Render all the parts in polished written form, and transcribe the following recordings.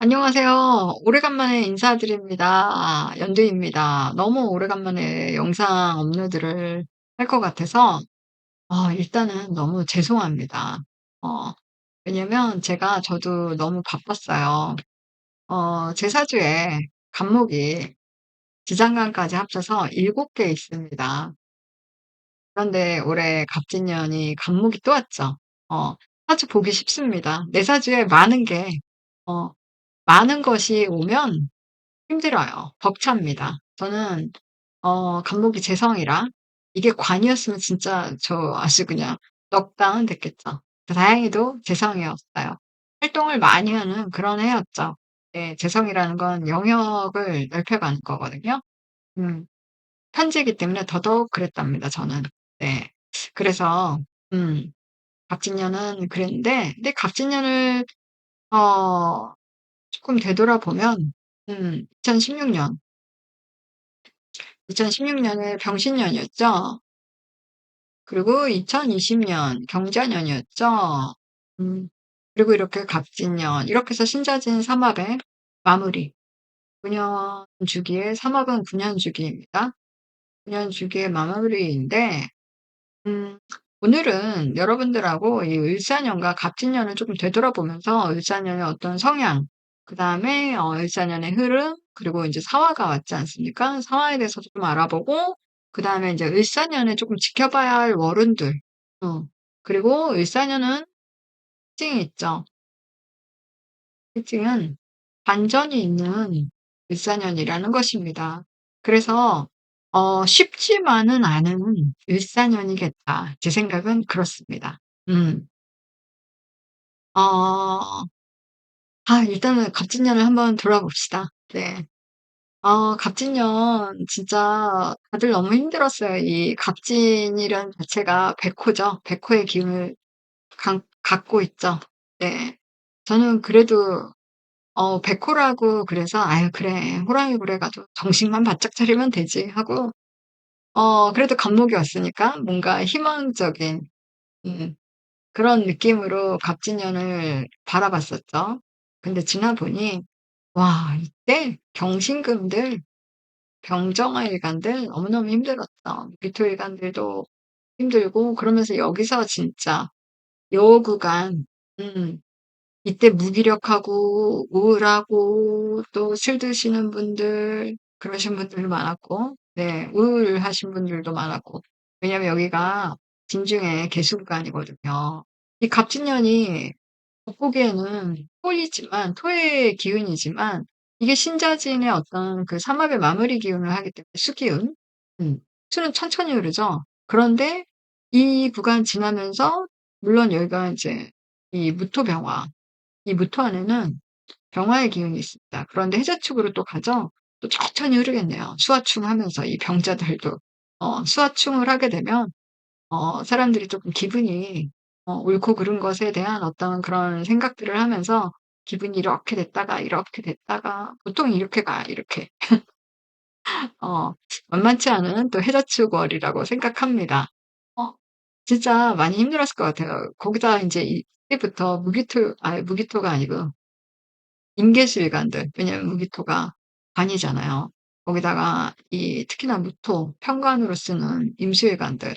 안녕하세요. 오래간만에 인사드립니다. 연두입니다. 너무 오래간만에 영상 업로드를 할 것 같아서 일단은 너무 죄송합니다. 어 왜냐면 저도 너무 바빴어요. 제 사주에 간목이 지장간까지 합쳐서 7개 있습니다. 그런데 올해 갑진년이 간목이 또 왔죠. 어 사주 보기 쉽습니다. 내 사주에 어 많은 것이 오면 힘들어요. 벅찹니다. 저는 간목이 재성이라 이게 관이었으면 진짜 저 아주 그냥 넉 다운 됐겠죠. 다행히도 재성이었어요. 활동을 많이 하는 그런 해였죠. 네, 재성이라는 건 영역을 넓혀가는 거거든요. 음. 편지이기 때문에 더더욱 그랬답니다, 저는. 네. 그래서 음 갑진년은 그랬는데 근데 갑진년을 어 쪼끔 되돌아보면 2016 년 2016 년에 병신년이었죠. 그리고 2020년 경자년이었죠. 음 그리고 이렇게 갑진년 이렇게 해서 신자진 삼합의 마무리. 9년 주기의 삼합은 9년 주기입니다. 9년 주기의 마무리인데 오늘은 여러분들하고 이 을사년과 갑진년을 조금 되돌아보면서 을사년의 어떤 성향, 그다음에 을사년의 흐름, 그리고 인제 사화가 왔지 않습니까? 사화에 대해서도 좀 알아보고 그다음에 인제 을사년에 조금 지켜봐야 할 월운들, 어 그리고 을사년은 특징이 있죠. 특징은 반전이 있는 을사년이라는 것입니다. 그래서 '쉽지만은 않은 을사년이겠다.' 제 생각은 그렇습니다. 음. 어 일단은 갑진년을 한번 돌아봅시다. 네. 갑진년 진짜 다들 너무 힘들었어요. 이 갑진이란 자체가 백호죠. 백호의 기운을 강 갖고 있죠. 네. 저는 그래도 백호라고 그래서 '아유 그래. 호랑이 굴에 가도 정신만 바짝 차리면 되지.' 하고 그래도 갑목이 왔으니까 뭔가 희망적인 음 그런 느낌으로 갑진년을 바라봤었죠. 근데 지나 보니 와 이때 병신금들, 병정화일간들 너무너무 힘들었죠. 무기토일간들도 힘들고 그러면서 여기서 진짜 요 구간 이때 무기력하고 우울하고 또 술 드시는 분들 그러신 분들도 많았고 네 우울하신 분들도 많았고 왜냐하면 여기가 진중의 개수구간이거든요. 이 갑진년이 겉보기에는 토이지만 토의 기운이지만 이게 신자진의 어떤 그 삼합의 마무리 기운을 하기 때문에 수기운. 음. 수는 천천히 흐르죠. 그런데 이 구간 지나면서 물론 여기가 인제 이 무토병화 이 무토 안에는 병화의 기운이 있습니다. 그런데 해자축으로 또 가죠. 또 천천히 흐르겠네요. 수하충하면서 이 병자들도 수하충을 하게 되면 사람들이 쪼끔 기분이 옳고 그른 것에 대한 어떤 그런 생각들을 하면서 기분이 이렇게 됐다가 이렇게 됐다가 보통 이렇게 가요, 이렇게. 어 만만치 않은 또 해자축월이라고 생각합니다. 어 진짜 많이 힘들었을 것 같아요. 거기다 인제 이때부터 무기토가 아니고 임계수일관들 왜냐면 무기토가 관이잖아요. 거기다가 이 특히나 무토 편관으로 쓰는 임수일관들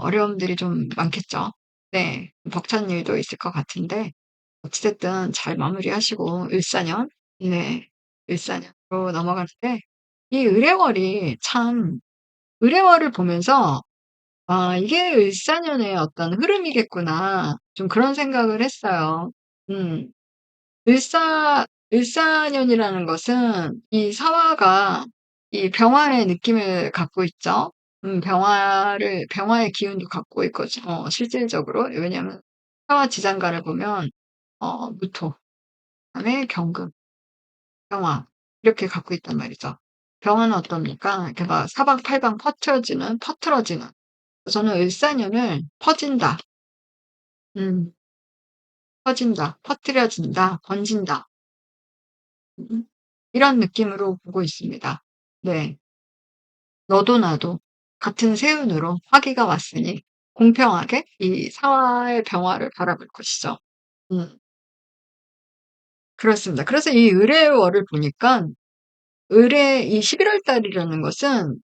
어려움들이 좀 많겠죠. 네. 벅찬 일도 있을 것 같은데 어찌 됐든 잘 마무리하시고 을사년 네 을사년으로 넘어가는데 이 을해월이 참 을해월을 보면서 '아 이게 을사년의 어떤 흐름이겠구나.' 좀 그런 생각을 했어요. 음. 을사년이라는 것은 이 사화가 이 병화의 느낌을 갖고 있죠. 병화의 기운도 갖고 있거죠 실질적으로. 왜냐하면 사화 지장간을 보면 무토 그다음에 경금, 병화 이렇게 갖고 있단 말이죠. 병화는 어떻습니까? 이렇게 막 사방팔방 퍼트러지는 저는 을사년을 퍼진다. 음. 퍼진다. 퍼뜨려진다. 번진다. 음. 이런 느낌으로 보고 있습니다. 네. 너도 나도 같은 세운으로 화기가 왔으니 공평하게 이 사화의 병화를 바라볼 것이죠. 음. 그렇습니다. 그래서 이 의뢰월을 보니까 이 11월 달이라는 것은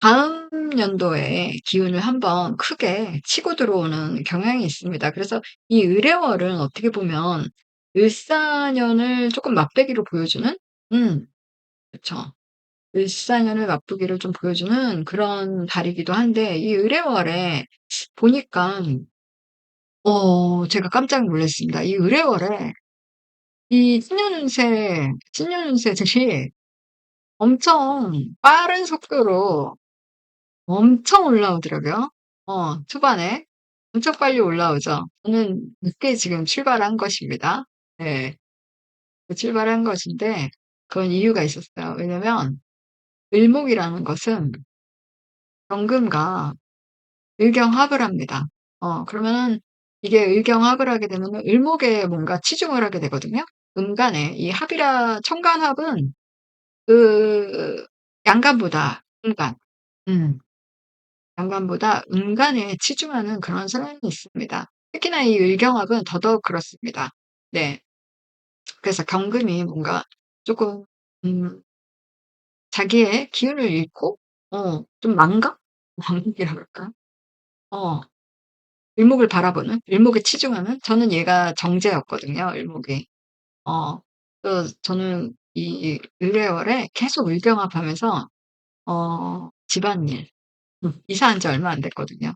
다음 연도에 기운을 한번 크게 치고 들어오는 경향이 있습니다. 그래서 이 의뢰월은 어떻게 보면 을사년을 조금 맛배기로 보여주는 음 그쵸. 을사년을 맛보기를 좀 보여주는 그런 달이기도 한데 이 의뢰월에 보니까 제가 깜짝 놀랐습니다. 이 의뢰월에 이 신년운세들이 엄청 빠른 속도로 엄청 올라오더라고요. 초반에 엄청 빨리 올라오죠. 저는 늦게 지금 출발한 것입니다. 네. 출발한 것인데 그건 이유가 있었어요. 왜냐면 을목이라는 것은 경금과 을경합을 합니다. 그러면은 이게 을경합을 하게 되면은 을목에 뭔가 치중을 하게 되거든요. 음간에 이 합이라 천간합은 그 양간보다 음간, 음, 양간보다 음간에 치중하는 그런 성향이 있습니다. 특히나 이 을경합은 더더욱 그렇습니다. 네. 그래서 경금이 뭔가 조금 음, 자기의 기운을 잃고 좀 망각? 망각이라 그럴까? 어, 을목을 바라보는, 을목에 치중하는, 저는 얘가 정제였거든요, 을목이. 그래서 저는 이 을래월에 계속 을경합하면서, 집안일, 이사한 지 얼마 안 됐거든요.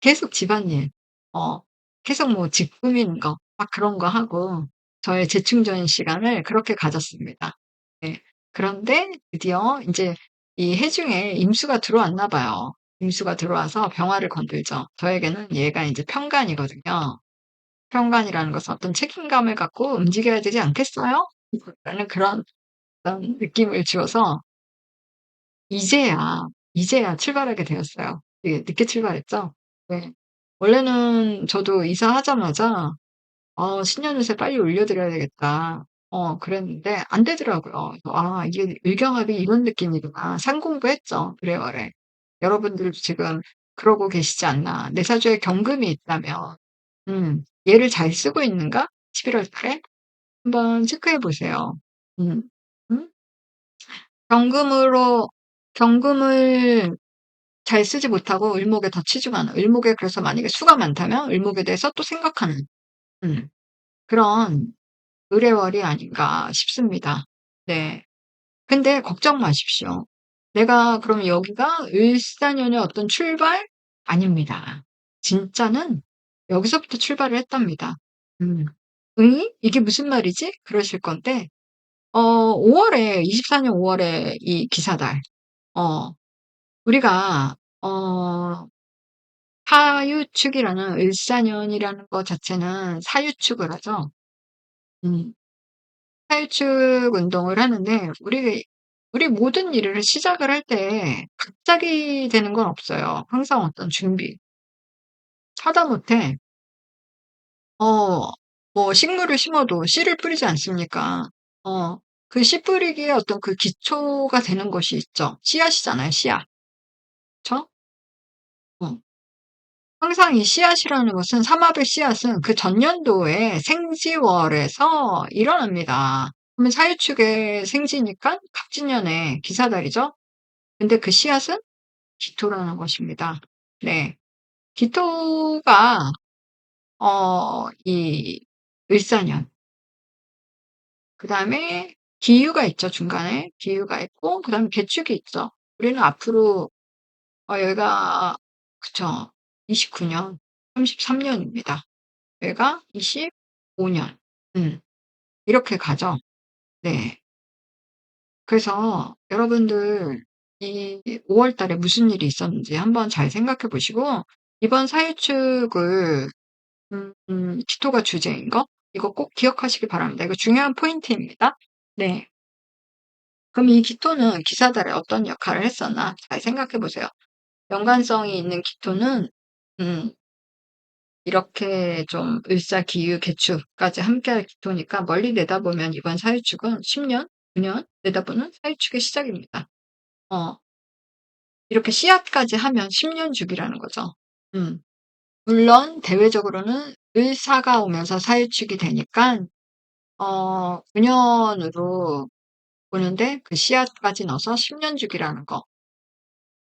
계속 집안일, 어, 계속 뭐 집 꾸미는 거, 막 그런 거 하고, 저의 재충전 시간을 그렇게 가졌습니다. 네. 그런데 드디어 이제 이 해중에 임수가 들어왔나 봐요. 임수가 들어와서 병화를 건들죠. 저에게는 얘가 이제 편간이거든요. 평간이라는 것은 어떤 책임감을 갖고 움직여야 되지 않겠어요? 라는 그런 어떤 느낌을 주어서 이제야, 이제야 출발하게 되었어요. 되게 늦게 출발했죠? 네. 원래는 저도 이사하자마자, 신년운세 빨리 올려드려야 되겠다. 그랬는데, 안 되더라고요. 그래서, 이게 의경합이 이런 느낌이구나. 상공부했죠. 그래월에. 여러분들도 지금 그러고 계시지 않나. 내 사주에 경금이 있다면, 얘를 잘 쓰고 있는가? 11월 달에? 한번 체크해 보세요. 음, 음? 경금으로, 경금을 잘 쓰지 못하고 을목에 더 치중하는, 을목에 그래서 만약에 수가 많다면 을목에 대해서 또 생각하는, 음, 그런 의뢰월이 아닌가 싶습니다. 네. 근데 걱정 마십시오. 내가 그러면 여기가 을사년의 어떤 출발? 아닙니다. 진짜는 여기서부터 출발을 했답니다. 음. 응? 이게 무슨 말이지? 그러실 건데, 5월에, 24년 5월에 이 기사달, 어, 우리가, 사유축이라는 을사년이라는 것 자체는 사유축을 하죠. 음, 사유축 운동을 하는데, 우리 모든 일을 시작을 할 때 갑자기 되는 건 없어요. 항상 어떤 준비. 하다못해, 어, 뭐 식물을 심어도 씨를 뿌리지 않습니까? 어, 그 씨 뿌리기에 어떤 그 기초가 되는 것이 있죠. 씨앗이잖아요, 씨앗. 그쵸? 어. 항상 이 씨앗이라는 것은 삼합의 씨앗은 그 전년도에 생지월에서 일어납니다. 그러면 사유축의 생지니까 갑진년의 기사달이죠. 근데 그 씨앗은 기토라는 것입니다. 네. 기토가 이 을사년, 그 다음에 기유가 있죠, 중간에. 기유가 있고, 그 다음에 개축이 있죠. 우리는 앞으로, 여기가, 그쵸. 29년, 33년입니다. 여기가 25년. 이렇게 가죠. 네. 그래서 여러분들 이 5월 달에 무슨 일이 있었는지 한번 잘 생각해 보시고, 이번 사유축을, 기토가 주제인 거, 이거 꼭 기억하시기 바랍니다. 이거 중요한 포인트입니다. 네. 그럼 이 기토는 기사달에 어떤 역할을 했었나? 잘 생각해 보세요. 연관성이 있는 기토는, 음, 이렇게 좀 을사, 기유, 개축까지 함께할 기토니까 멀리 내다보면 이번 사유축은 10년, 9년 내다보는 사유축의 시작입니다. 어, 이렇게 씨앗까지 하면 10년 주기라는 거죠. 음, 물론 대외적으로는 을사가 오면서 사유축이 되니까 9년으로 보는데 그 씨앗까지 넣어서 10년 주기라는 거.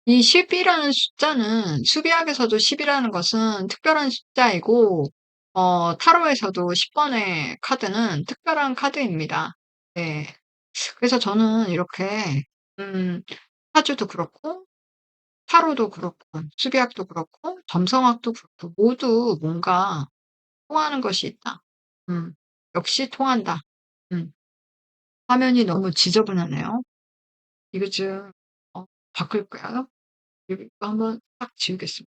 이 10이라는 숫자는 수비학에서도 10이라는 것은 특별한 숫자이고 타로에서도 10번의 카드는 특별한 카드입니다. 네. 그래서 저는 이렇게 음 사주도 그렇고 타로도 그렇고 수비학도 그렇고 점성학도 그렇고 모두 뭔가 통하는 것이 있다. 음. 역시 통한다. 음. 화면이 너무 지저분하네요. 이거 좀 바꿀까요? 이거 한번 딱 지우겠습니다.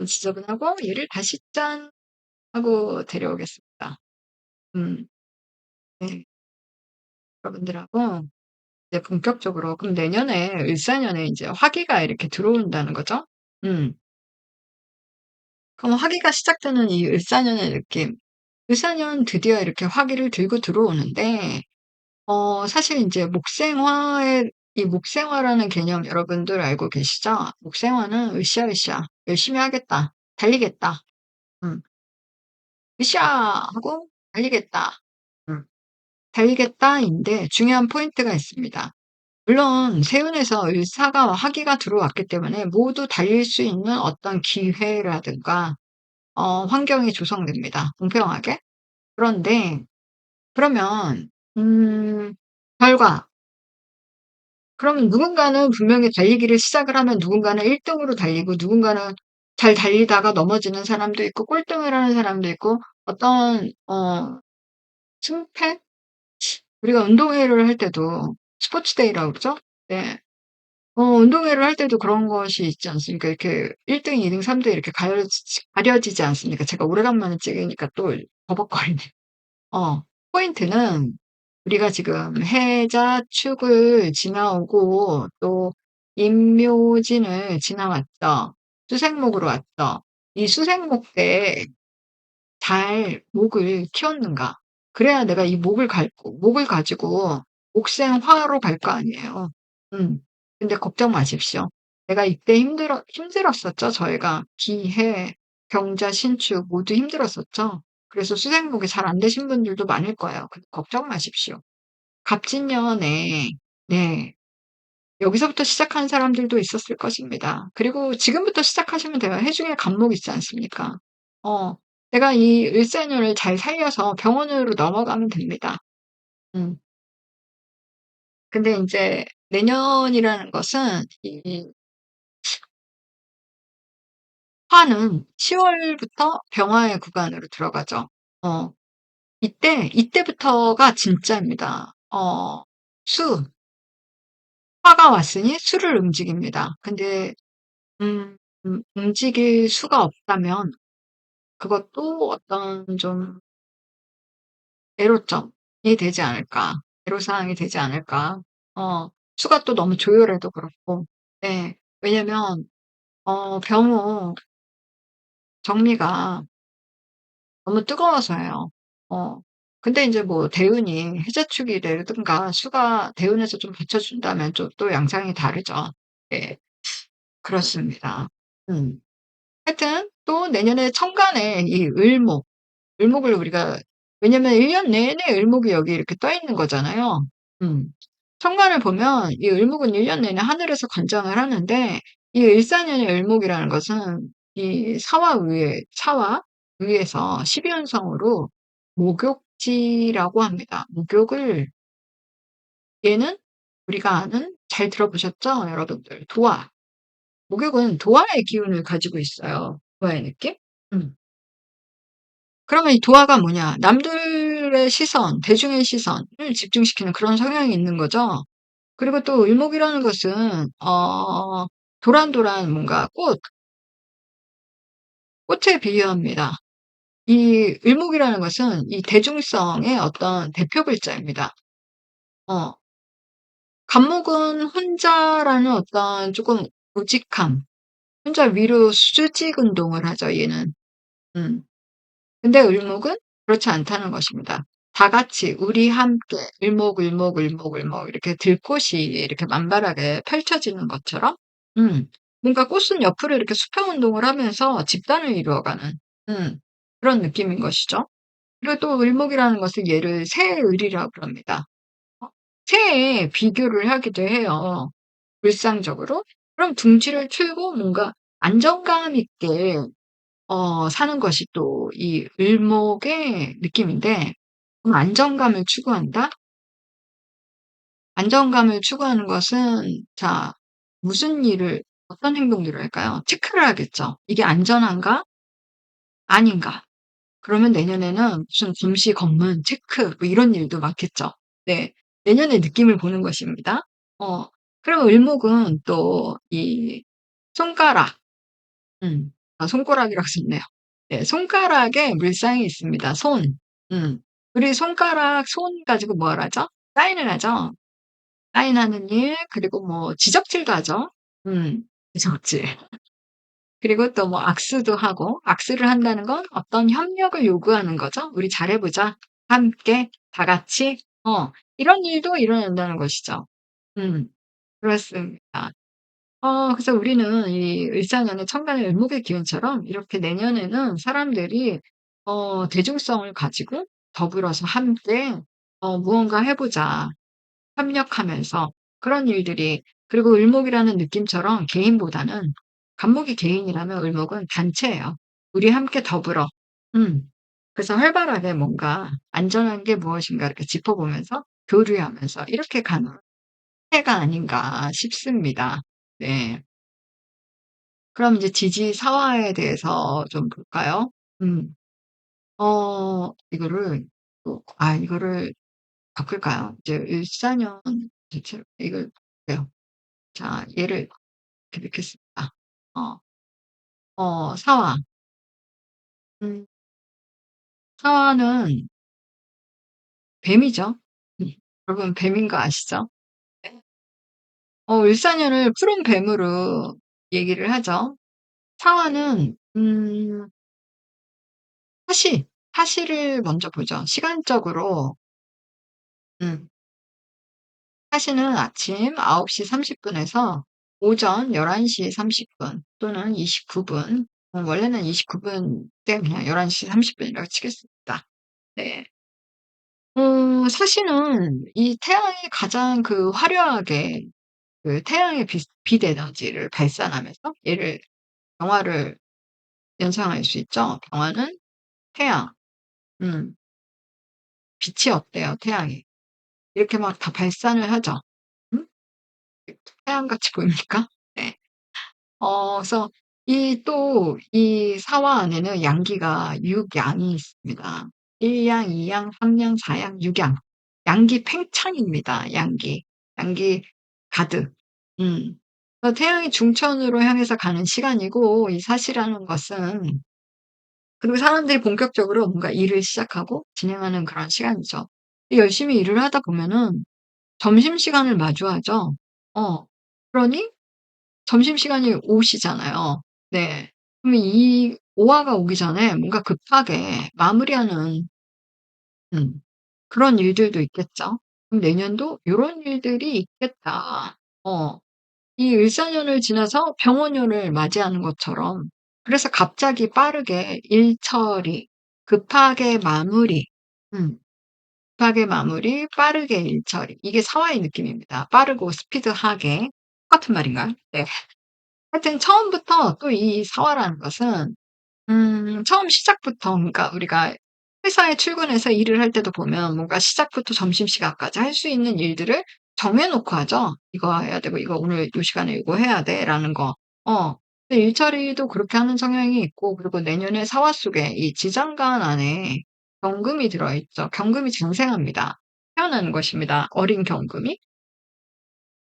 지저분하고 얘를 다시 짠 하고 데려오겠습니다. 음. 네. 여러분들하고 이제 본격적으로 그럼 내년에 을사년에 이제 화기가 이렇게 들어온다는 거죠? 음. 그럼 화기가 시작되는 이 을사년의 느낌. 을사년 드디어 이렇게 화기를 들고 들어오는데 사실 인제 목생화의 이 목생화라는 개념 여러분들 알고 계시죠? 목생화는 으쌰으쌰 열심히 하겠다. 달리겠다. 음. 으쌰 하고 달리겠다. 음. 달리겠다인데 중요한 포인트가 있습니다. 물론 세운에서 을사가 화기가 들어왔기 때문에 모두 달릴 수 있는 어떤 기회라든가 환경이 조성됩니다, 공평하게. 그런데 그러면 결과 그러면 누군가는 분명히 달리기를 시작을 하면 누군가는 1 등으로 달리고 누군가는 잘 달리다가 넘어지는 사람도 있고 꼴등을 하는 사람도 있고 어떤 승패? 우리가 운동회를 할 때도 스포츠 데이라고 그러죠? 네. 운동회를 할 때도 그런 것이 있지 않습니까? 이렇게 1 등, 2 등, 3등 이렇게 가려지지 않습니까? 제가 오래간만에 찍으니까 또 버벅거리네요. 어. 포인트는 우리가 지금 해자, 축을 지나오고 또 임묘진을 지나왔죠. 수생목으로 왔죠. 이 수생목 때 잘 목을 키웠는가. 그래야 내가 이 목을 가지고 목생화로 갈 거 아니에요. 음. 근데 걱정 마십시오. 내가 이때 힘들었었죠. 저희가 기해, 경자, 신축 모두 힘들었었죠. 그래서 수생목이 잘 안 되신 분들도 많을 거예요. 근데 걱정 마십시오. 갑진년에 네. 여기서부터 시작한 사람들도 있었을 것입니다. 그리고 지금부터 시작하시면 돼요. 해중에 간목 있지 않습니까? 어, 내가 이 일생을 잘 살려서 병원으로 넘어가면 됩니다. 음. 근데 인제 내년이라는 것은 이 화는 10월 월부터 병화의 구간으로 들어가죠. 어, 이때부터가 진짜입니다. 수, 화가 왔으니 수를 움직입니다. 근데 움직일 수가 없다면 그것도 어떤 좀 애로점이 되지 않을까. 애로사항이 되지 않을까. 수가 또 너무 조열해도 그렇고. 네. 왜냐면, 병호 정리가 너무 뜨거워서요. 어, 근데 이제 뭐 대운이 해자축이라든가 수가 대운에서 좀 받쳐준다면 좀 또 양상이 다르죠. 네. 그렇습니다. 음. 하여튼 또 내년에 천간에 이 을목을 우리가 왜냐면 1년 내내 을목이 여기 이렇게 떠 있는 거잖아요. 음. 천간을 보면 이 을목은 1년 내내 하늘에서 관장을 하는데 이 을사년의 을목이라는 것은 이 사와 위에서 12운성으로 목욕지라고 합니다. 목욕을 얘는 우리가 아는 잘 들어보셨죠? 여러분들. 도화. 목욕은 도화의 기운을 가지고 있어요. 도화의 느낌? 음. 그러면 이 도화가 뭐냐? 남들의 시선, 대중의 시선을 집중시키는 그런 성향이 있는 거죠. 그리고 또 을목이라는 것은 도란도란 뭔가 꽃에 비유합니다. 이 을목이라는 것은 이 대중성의 어떤 대표 글자입니다. 어, 간목은 혼자라는 어떤 조금 우직함, 혼자 위로 수직 운동을 하죠, 얘는. 음. 근데 을목은 그렇지 않다는 것입니다. 다 같이 우리 함께 을목 이렇게 들꽃이 이렇게 만발하게 펼쳐지는 것처럼 음 뭔가 꽃은 옆으로 이렇게 수평 운동을 하면서 집단을 이루어가는 음 그런 느낌인 것이죠. 그리고 또 을목이라는 것은 얘를 새을이라고 그럽니다. 어 새에 비교를 하기도 해요, 일상적으로. 그럼 둥지를 틀고 뭔가 안정감 있게 사는 것이 또 이 을목의 느낌인데, 그럼 안정감을 추구한다? 안정감을 추구하는 것은 자, 무슨 일을 어떤 행동들을 할까요? 체크를 하겠죠. '이게 안전한가? 아닌가?' 그러면 내년에는 무슨 김씨 검문 체크 뭐 이런 일도 많겠죠. 네. 내년의 느낌을 보는 것입니다. 어 그리고 을목은 또 이 손가락, 손가락이라고 썼네요. 네. 손가락에 물상이 있습니다. 손. 음. 우리 손가락 손 가지고 뭘 하죠? 사인을 하죠. 사인하는 일, 그리고 뭐 지적질도 하죠. 지적질. 그리고 또 뭐 악수도 하고, 악수를 한다는 건 어떤 협력을 요구하는 거죠. "우리 잘해 보자. 함께 다 같이." 이런 일도 일어난다는 것이죠. 음 그렇습니다. 그래서 우리는 이 을사년의 천간의 을목의 기운처럼 이렇게 내년에는 사람들이 대중성을 가지고 더불어서 함께 무언가 해 보자. 협력하면서 그런 일들이, 그리고 을목이라는 느낌처럼 개인보다는, 간목이 개인이라면 을목은 단체예요. 우리 함께 더불어. 음. 그래서 활발하게 뭔가 안전한 게 무엇인가 이렇게 짚어보면서 교류하면서 이렇게 가는 해가 아닌가 싶습니다. 네. 그럼 이제 지지사화에 대해서 좀 볼까요? 음. 이거를 이거를 바꿀까요? 이제 일사년 대체로 이걸 볼게요. 자, 얘를 이렇게 넣겠습니다. 어 사화. 음 사화는 뱀이죠. 음. 여러분 뱀인 거 아시죠? 네. 을사년을 푸른 뱀으로 얘기를 하죠. 사화는 사시를 먼저 보죠. 시간적으로 음 사시는 아침 9시 30분 에서 오전 11시 30분 또는 29 분, 원래는 29분 때 그냥 11시 30 분이라고 치겠습니다. 네. 사실은 이 태양이 가장 화려하게 태양의 빛 에너지를 발산하면서 얘를 병화를 연상할 수 있죠. 병화는 태양. 음 빛이 없대요, 태양이. 이렇게 막 다 발산을 하죠. 음? 태양같이 보입니까? 네. 그래서 이 사화 안에는 양기가 육양이 있습니다. 일양, 이양, 삼양, 사양, 육양. 양기 팽창입니다, 양기. 양기 가득. 음. 태양이 중천으로 향해서 가는 시간이고, 이 사시라는 것은, 그리고 사람들이 본격적으로 뭔가 일을 시작하고 진행하는 그런 시간이죠. 열심히 일을 하다 보면은 점심시간을 마주하죠. 어. 그러니 점심시간이 오시잖아요. 네. 그러면 이 오화가 오기 전에 뭔가 급하게 마무리하는 음 그런 일들도 있겠죠. 그럼 내년도 요런 일들이 있겠다. 이 을사년을 지나서 병원년을 맞이하는 것처럼, 그래서 갑자기 빠르게 일 처리, 급하게 마무리, 음 급하게 마무리, 빠르게 일 처리, 이게 사화의 느낌입니다. 빠르고 스피드하게. 똑같은 말인가요? 네. 하여튼 처음부터 또 이 사화라는 것은 처음 시작부터, 그러니까 우리가 회사에 출근해서 일을 할 때도 보면 뭔가 시작부터 점심시간까지 할 수 있는 일들을 정해 놓고 하죠. "이거 해야 되고 이거 오늘 요 시간에 이거 해야 돼."라는 거. 어. 근데 일처리도 그렇게 하는 성향이 있고, 그리고 내년에 사화 속에 이 지장간 안에 경금이 들어 있죠. 경금이 장생합니다. 태어나는 것입니다, 어린 경금이.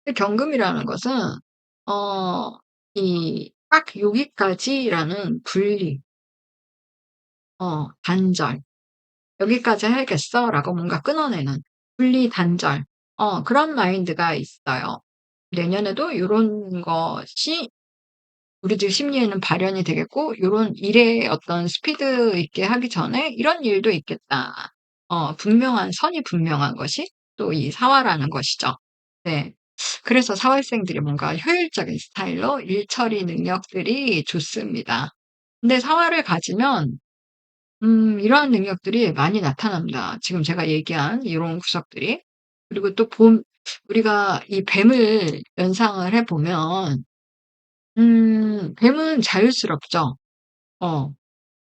근데 경금이라는 것은 이 딱 여기까지라는 분리, 단절. '여기까지 해야겠어.'라고 뭔가 끊어내는 분리 단절, 그런 마인드가 있어요. 내년에도 요런 것이 우리들 심리에는 발현이 되겠고, 요런 일의 어떤 스피드 있게 하기 전에 '이런 일도 있겠다.' 분명한 선이 분명한 것이 또 이 사화라는 것이죠. 네. 그래서 사활생들이 뭔가 효율적인 스타일로 일 처리 능력들이 좋습니다. 근데 사화를 가지면 이러한 능력들이 많이 나타납니다. 지금 제가 얘기한 이런 구석들이. 그리고 또 우리가 이 뱀을 연상을 해 보면 뱀은 자율스럽죠. 어.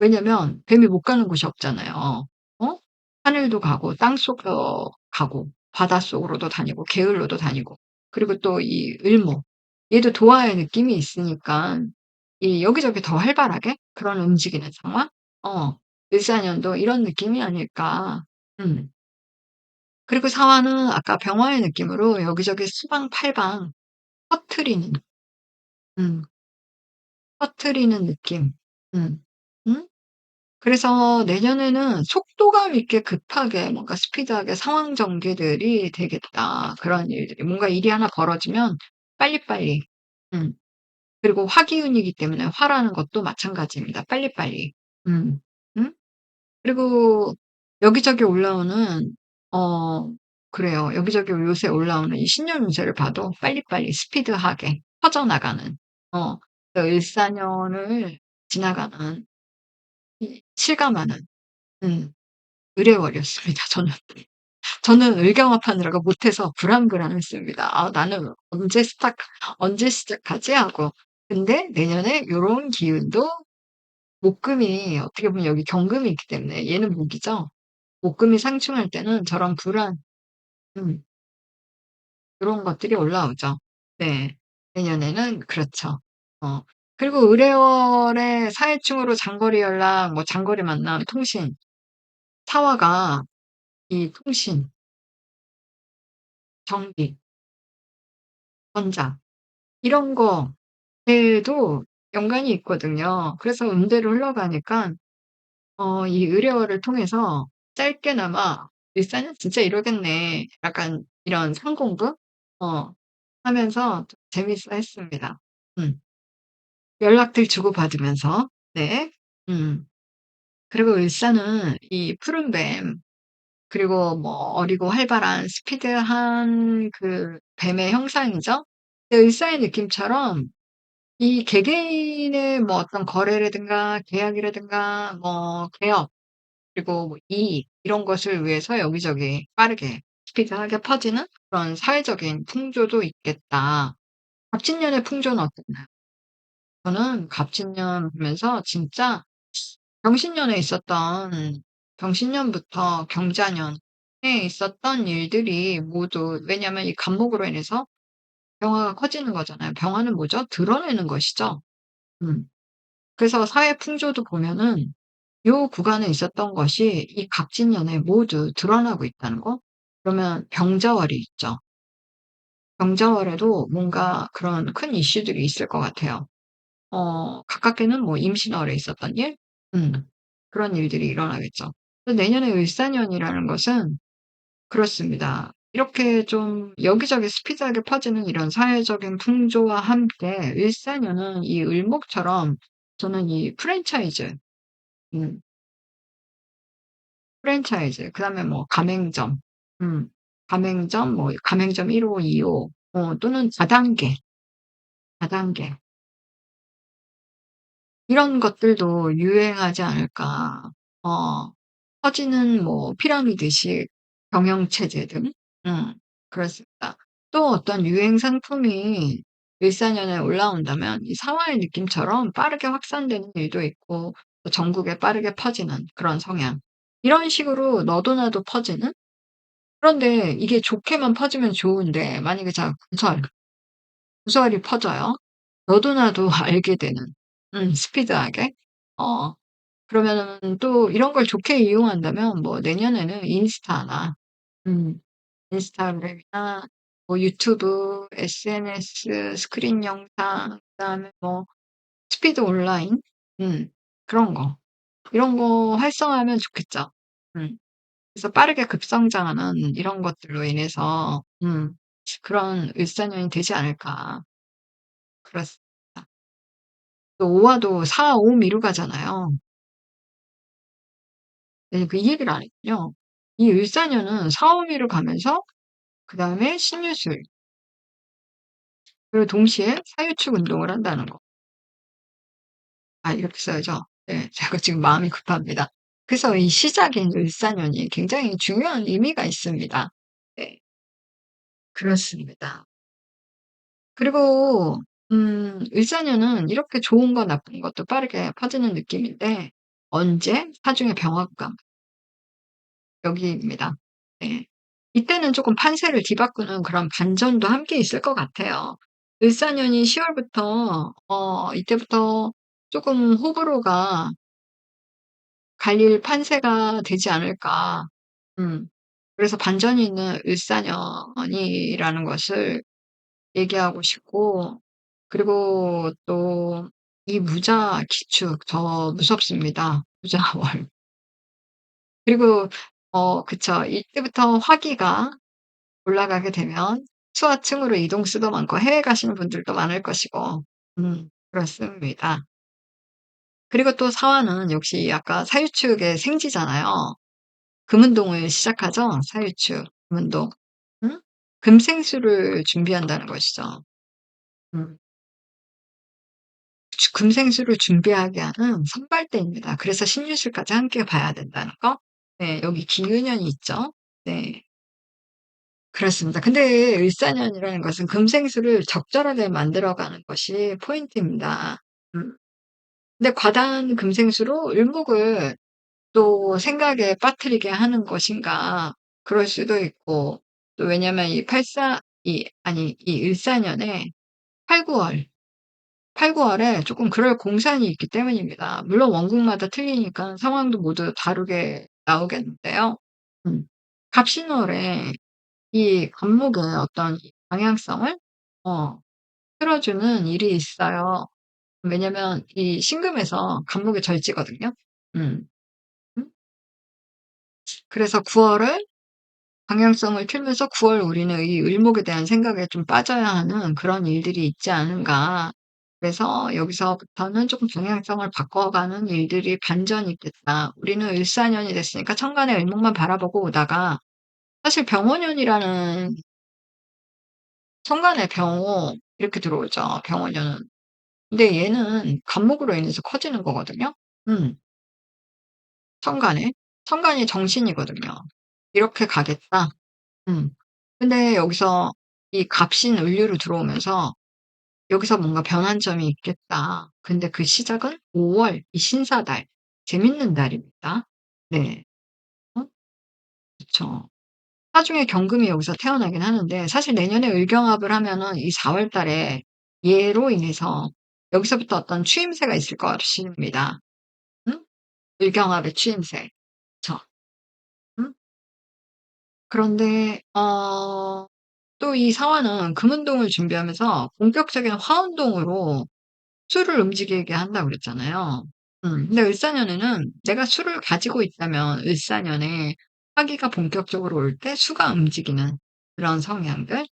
왜냐면 뱀이 못 가는 곳이 없잖아요. 어? 하늘도 가고 땅속도 가고 바닷속으로도 다니고 게을로도 다니고 그리고 또 이 을목 얘도 도화의 느낌이 있으니까 이 여기저기 더 활발하게 그런 움직이는 상황? 어. 을사년도 이런 느낌이 아닐까. 음. 그리고 사화는 아까 병화의 느낌으로 여기저기 수방팔방 퍼트리는 음 퍼트리는 느낌. 음. 음? 그래서 내년에는 '속도감 있게 급하게 뭔가 스피드하게 상황 전개들이 되겠다.' 그런 일들이 뭔가 일이 하나 벌어지면 빨리빨리 음 그리고 화기운이기 때문에 화라는 것도 마찬가지입니다. 빨리빨리. 음. 음? 그리고 여기저기 올라오는 어 그래요. 여기저기 요새 올라오는 이 신년 운세를 봐도 빨리빨리 스피드하게 퍼져나가는 그 일사년을 지나가는 이 실감하는 음 의뢰월이었습니다 저는. 저는 의경합하느라고 못해서 불안불안했습니다. '아 나는 언제 시작하지?' 하고. 근데 내년에 요런 기운도 목금이 어떻게 보면 여기 경금이 있기 때문에 얘는 목이죠. 목금이 상충할 때는 저런 불안 음 요런 것들이 올라오죠. 네. 내년에는 그렇죠. 어 그리고 의뢰월에 사회충으로 장거리 연락 뭐 장거리 만남, 통신, 사화가 이 통신, 전기, 전자 이런 거에도 연관이 있거든요. 그래서 음대로 흘러가니까 이 의뢰어를 통해서 짧게나마 '일산은 진짜 이러겠네.' 약간 이런 상공부 어 하면서 좀 재밌어 했습니다. 음. 연락들 주고받으면서. 네. 음. 그리고 일산은 이 푸른뱀 그리고 뭐 어리고 활발한 스피드한 그 뱀의 형상이죠. 근데 을사의 느낌처럼 이 개개인의 뭐 어떤 거래라든가 계약이라든가 뭐 개업 그리고 뭐 이익 이런 것을 위해서 여기저기 빠르게 스피드하게 퍼지는 그런 사회적인 풍조도 있겠다. 갑진년의 풍조는 어땠나요? 저는 갑진년 보면서 진짜 병신년에 있었던 병신년부터 경자년에 있었던 일들이 모두 왜냐하면 이 갑목으로 인해서 병화가 커지는 거잖아요. 병화는 뭐죠? 드러내는 것이죠. 음. 그래서 사회 풍조도 보면은 요 구간에 있었던 것이 이 갑진년에 모두 드러나고 있다는 거. 그러면 병자월이 있죠. 병자월에도 뭔가 그런 큰 이슈들이 있을 것 같아요. 가깝게는 뭐 임신월에 있었던 일? 음. 그런 일들이 일어나겠죠. 내년에 을사년이라는 것은 그렇습니다. 이렇게 좀 여기저기 스피드하게 퍼지는 이런 사회적인 풍조와 함께 을사년은 이 을목처럼 저는 이 음 그다음에 뭐 가맹점, 음 가맹점 뭐 가맹점 1호 2호 또는 다단계 이런 것들도 유행하지 않을까. 어 퍼지는 뭐 피라미드식 경영체제 등 음 그렇습니다. 또 어떤 유행 상품이 일사년에 올라온다면 이 사화의 느낌처럼 빠르게 확산되는 일도 있고 또 전국에 빠르게 퍼지는 그런 성향. 이런 식으로 너도 나도 퍼지는 그런데 이게 좋게만 퍼지면 좋은데 만약에 자 구설이 퍼져요. 너도 나도 알게 되는 스피드하게. 어 그러면은 또 이런 걸 좋게 이용한다면 뭐 내년에는 인스타나 음 인스타그램이나 뭐 유튜브, SNS, 스크린 영상 그다음에 뭐 스피드 온라인 그런 거. 이런 거 활성화하면 좋겠죠. 음. 그래서 빠르게 급성장하는 이런 것들로 인해서 그런 일사년이 되지 않을까. 그렇습니다. 또 오화도 사, 오 미루 가잖아요. 네 이 얘기를 안 했군요. 이 일사년은 사, 오 미로 가면서 그다음에 신유술 그리고 동시에 사유축 운동을 한다는 거. 아 이렇게 써야죠. 네. 제가 지금 마음이 급합니다. 그래서 이 시작인 을사년이 굉장히 중요한 의미가 있습니다. 네. 그렇습니다. 그리고 을사년은 이렇게 좋은 거 나쁜 것도 빠르게 퍼지는 느낌인데 언제? 사중의 병합감 여기입니다. 네. 이때는 쪼끔 판세를 뒤바꾸는 그런 반전도 함께 있을 것 같아요. 을사년이 10 월부터 이때부터 쪼금 호불호가 갈릴 판세가 되지 않을까. 음. 그래서 반전이 있는 을사년이라는 것을 얘기하고 싶고 그리고 또 이 무자 기축 더 무섭습니다. 무자월. 그리고 그쵸. 이때부터 화기가 올라가게 되면 수하층으로 이동수도 많고 해외 가시는 분들도 많을 것이고 그렇습니다. 그리고 또 사화는 역시 아까 사유축의 생지잖아요. 금운동을 시작하죠. 사유축, 금운동. 음? 금생수를 준비한다는 것이죠. 음. 금생수를 준비하게 하는 선발대입니다. 그래서 신유술까지 함께 봐야 된다는 거. 네, 여기 기은연이 있죠. 네, 그렇습니다. 근데 을사년이라는 것은 금생수를 적절하게 만들어가는 것이 포인트입니다. 음. 근데 과다한 금생수로 을목을 또 생각에 빠뜨리게 하는 것인가 그럴 수도 있고 또 왜냐면 이 팔사 이 아니 이 을사년에 8-9월 8-9월에 조금 그럴 공산이 있기 때문입니다. 물론 원국마다 틀리니까 상황도 모두 다르게 나오겠는데요. 음. 갑신월에 이 관목의 어떤 이 방향성을 어 틀어주는 일이 있어요. 왜냐면 이 신금에서 간목이 절지거든요. 음. 음. 그래서 9 월을 방향성을 틀면서 9월 우리는 이 을목에 대한 생각에 좀 빠져야 하는 그런 일들이 있지 않은가. 그래서 여기서부터는 조금 방향성을 바꿔가는 일들이 반전이 있겠다. 우리는 을사년이 됐으니까 천간에 을목만 바라보고 오다가 사실 병원년이라는 천간에 병호 이렇게 들어오죠, 병원년은. 근데 얘는 간목으로 인해서 커지는 거거든요. 음. 천간에. 천간이 정신이거든요. '이렇게 가겠다.' 음. 근데 여기서 이 갑신 을류로 들어오면서 '여기서 뭔가 변한 점이 있겠다.' 근데 그 시작은 5월 이 신사달. 재밌는 달입니다. 네. 어 그쵸. 화중에 경금이 여기서 태어나긴 하는데 사실 내년에 을경합을 하면은 이 4월 달에 얘로 인해서 여기서부터 어떤 추임새가 있을 것입니다. 음? 을경합의 추임새. 그쵸. 음? 그런데 또 이 사화는 금운동을 준비하면서 본격적인 화운동으로 수를 움직이게 한다고 그랬잖아요. 근데 을사년에는 내가 수를 가지고 있다면 을사년에 화기가 본격적으로 올 때 수가 움직이는 그런 성향들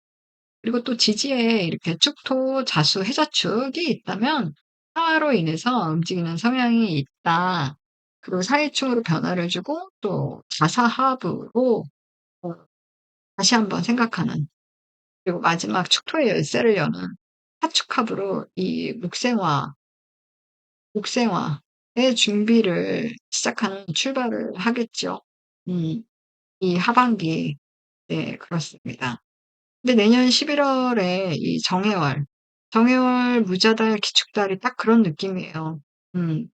그리고 또 지지에 이렇게 축토, 자수, 해자축이 있다면 사화로 인해서 움직이는 성향이 있다. 그리고 사회충으로 변화를 주고 또 자사합으로 어 다시 한번 생각하는 그리고 마지막 축토의 열쇠를 여는 하축합으로 이 목생화의 준비를 시작하는 출발을 하겠죠. 음 이 하반기 네 그렇습니다. 근데 내년 11 월에 이 정해월 무자달 기축달이 딱 그런 느낌이에요. 음.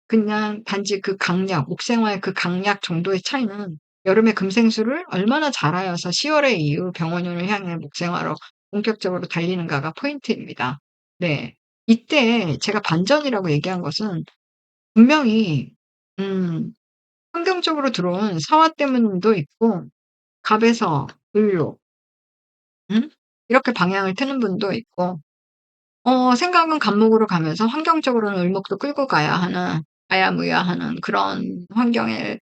그냥 단지 그 강약, 옥생화의 그 강약 정도의 차이는 여름에 금생수를 얼마나 잘 하여서 10 월의 이후 병원운을 향해 목생화로 본격적으로 달리는가가 포인트입니다. 네. 이때 제가 반전이라고 얘기한 것은 분명히 음 환경적으로 들어온 사화 때문도 있고 갑에서 을로 이렇게 방향을 트는 분도 있고 생각은 갑목으로 가면서 환경적으로는 을목도 끌고 가야무야 하는 그런 환경에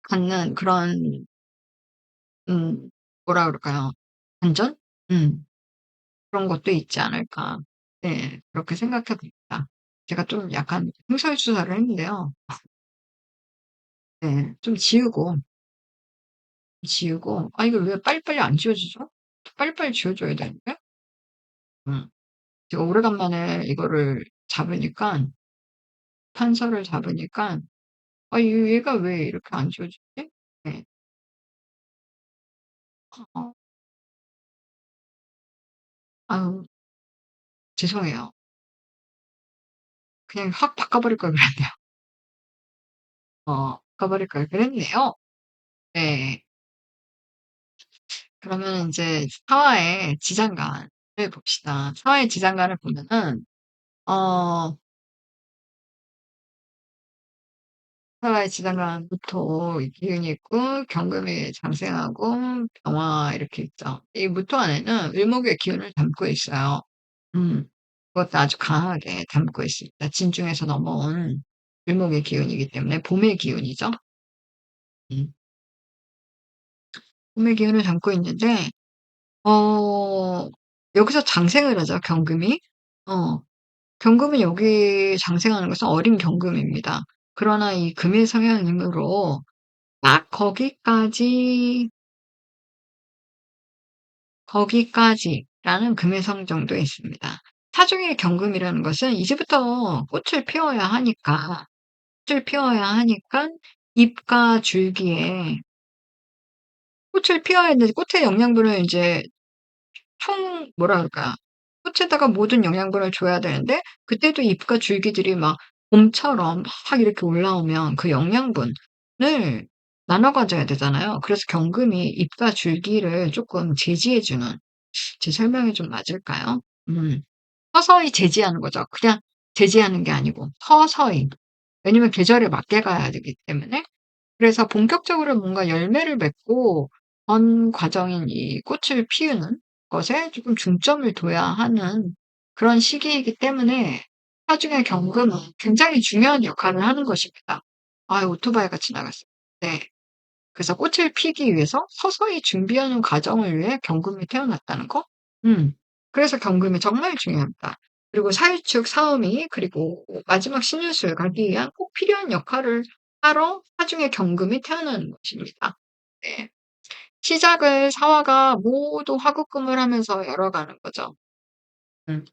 갖는 그런 뭐라 그럴까요? 반전? 음 그런 것도 있지 않을까. 네. 그렇게 생각해 봅니다. 제가 좀 약간 횡설수설을 했는데요. 네. 좀 지우고 이걸 왜 빨리빨리 안 지워지죠? 빨리빨리 지워줘야 되는데. 음. 제가 오래간만에 이거를 잡으니깐 판서를 잡으니깐 '아 얘가 왜 이렇게 안 지워지지?' 네. 어 아유 죄송해요. 그냥 확 바꿔 버릴 걸 그랬네요. 바꿔 버릴 걸 그랬네요. 네. 그러면 인제 사화의 지장간을 봅시다. 사화의 지장간을 보면은 어 사화의 지장간무토 이 기운이 있고 경금이 장생하고 병화 이렇게 있죠. 이 무토 안에는 을목의 기운을 담고 있어요. 음. 그것도 아주 강하게 담고 있습니다. 진중에서 넘어온 을목의 기운이기 때문에 봄의 기운이죠. 음. 봄의 기운을 담고 있는데 어 여기서 장생을 하죠, 경금이. 어. 경금은 여기 장생하는 것은 어린 경금입니다. 그러나 이 금의 성향이므로 딱 거기까지라는 금의 성 정도에 있습니다. 타중의 경금이라는 것은 이제부터 꽃을 피워야 하니까 잎과 줄기에 꽃을 피워야 되는데 꽃의 영양분을 인제 뭐라 그럴까요? 꽃에다가 모든 영양분을 줘야 되는데 그때도 잎과 줄기들이 막 봄처럼 막 이렇게 올라오면 그 영양분을 나눠 가져야 되잖아요. 그래서 경금이 잎과 줄기를 쪼끔 제지해 주는 제 설명이 좀 맞을까요? 서서히 제지하는 거죠. 그냥 제지하는 게 아니고 서서히. 왜냐면 계절에 맞게 가야 되기 때문에. 그래서 본격적으로 뭔가 열매를 맺고 전 과정인 이 꽃을 피우는 것에 조금 중점을 둬야 하는 그런 시기이기 때문에 화중의 경금은 굉장히 중요한 역할을 하는 것입니다. 오토바이가 지나갔어요. 네. 그래서 꽃을 피기 위해서 서서히 준비하는 과정을 위해 경금이 태어났다는 거? 음. 그래서 경금이 정말 중요합니다. 그리고 사유축, 사음이 그리고 마지막 신유술 가기 위한 꼭 필요한 역할을 하러 화중의 경금이 태어나는 것입니다. 네. 시작을 사화가 모두 화급금을 하면서 열어가는 거죠. 음.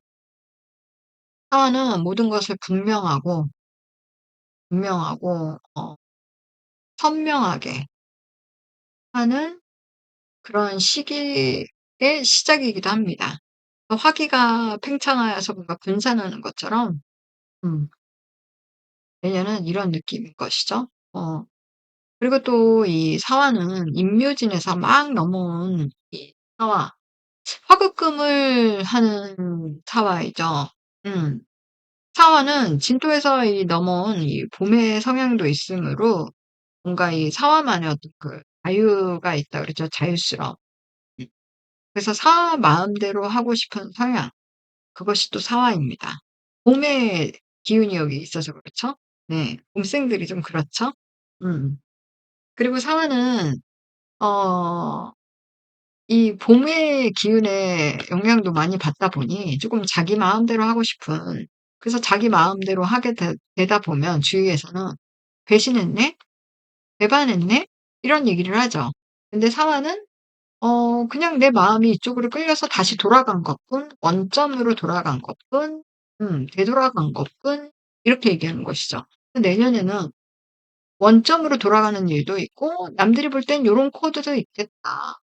사화는 모든 것을 분명하고 선명하게 하는 그런 시기의 시작이기도 합니다. 화기가 팽창하여서 뭔가 분산하는 것처럼 음 내년은 이런 느낌인 것이죠. 그리고 또 이 사화는 임묘진에서 막 넘어온 이 사화, 화급금을 하는 사화이죠. 음. 사화는 진토에서 이 넘어온 이 봄의 성향도 있으므로 뭔가 이 사화만의 어떤 그 자유가 있다 그러죠. 자유스러움. 음. 그래서 사화 마음대로 하고 싶은 성향, 그것이 또 사화입니다. 봄의 기운이 여기 있어서 그렇죠. 네. 봄생들이 좀 그렇죠. 음. 그리고 사화는 어 이 봄의 기운의 영향도 많이 받다 보니 쪼금 자기 마음대로 하고 싶은, 그래서 자기 마음대로 하게 되다 보면 주위에서는 "배신했네? 배반했네?" 이런 얘기를 하죠. 근데 사화는 그냥 내 마음이 이쪽으로 끌려서 다시 돌아간 것뿐, 원점으로 돌아간 것뿐, 되돌아간 것뿐, 이렇게 얘기하는 것이죠. 내년에는 원점으로 돌아가는 일도 있고 남들이 볼 땐 '요런 코드도 있겠다.'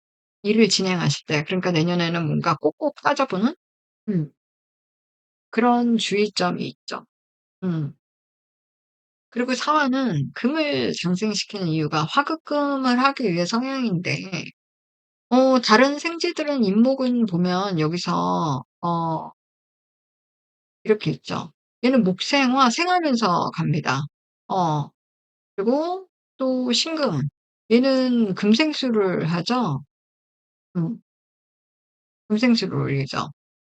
일을 진행하실 때. 그러니까 내년에는 뭔가 꼭꼭 따져보는 음 그런 주의점이 있죠. 음. 그리고 사화는 금을 상승시키는 이유가 화급금을 하기 위해 성향인데 다른 생지들은 인목은 보면 여기서 이렇게 있죠. 얘는 목생화 생하면서 갑니다. 어 그리고 또 신금은 얘는 금생수를 하죠. 음 금생수를 올리죠.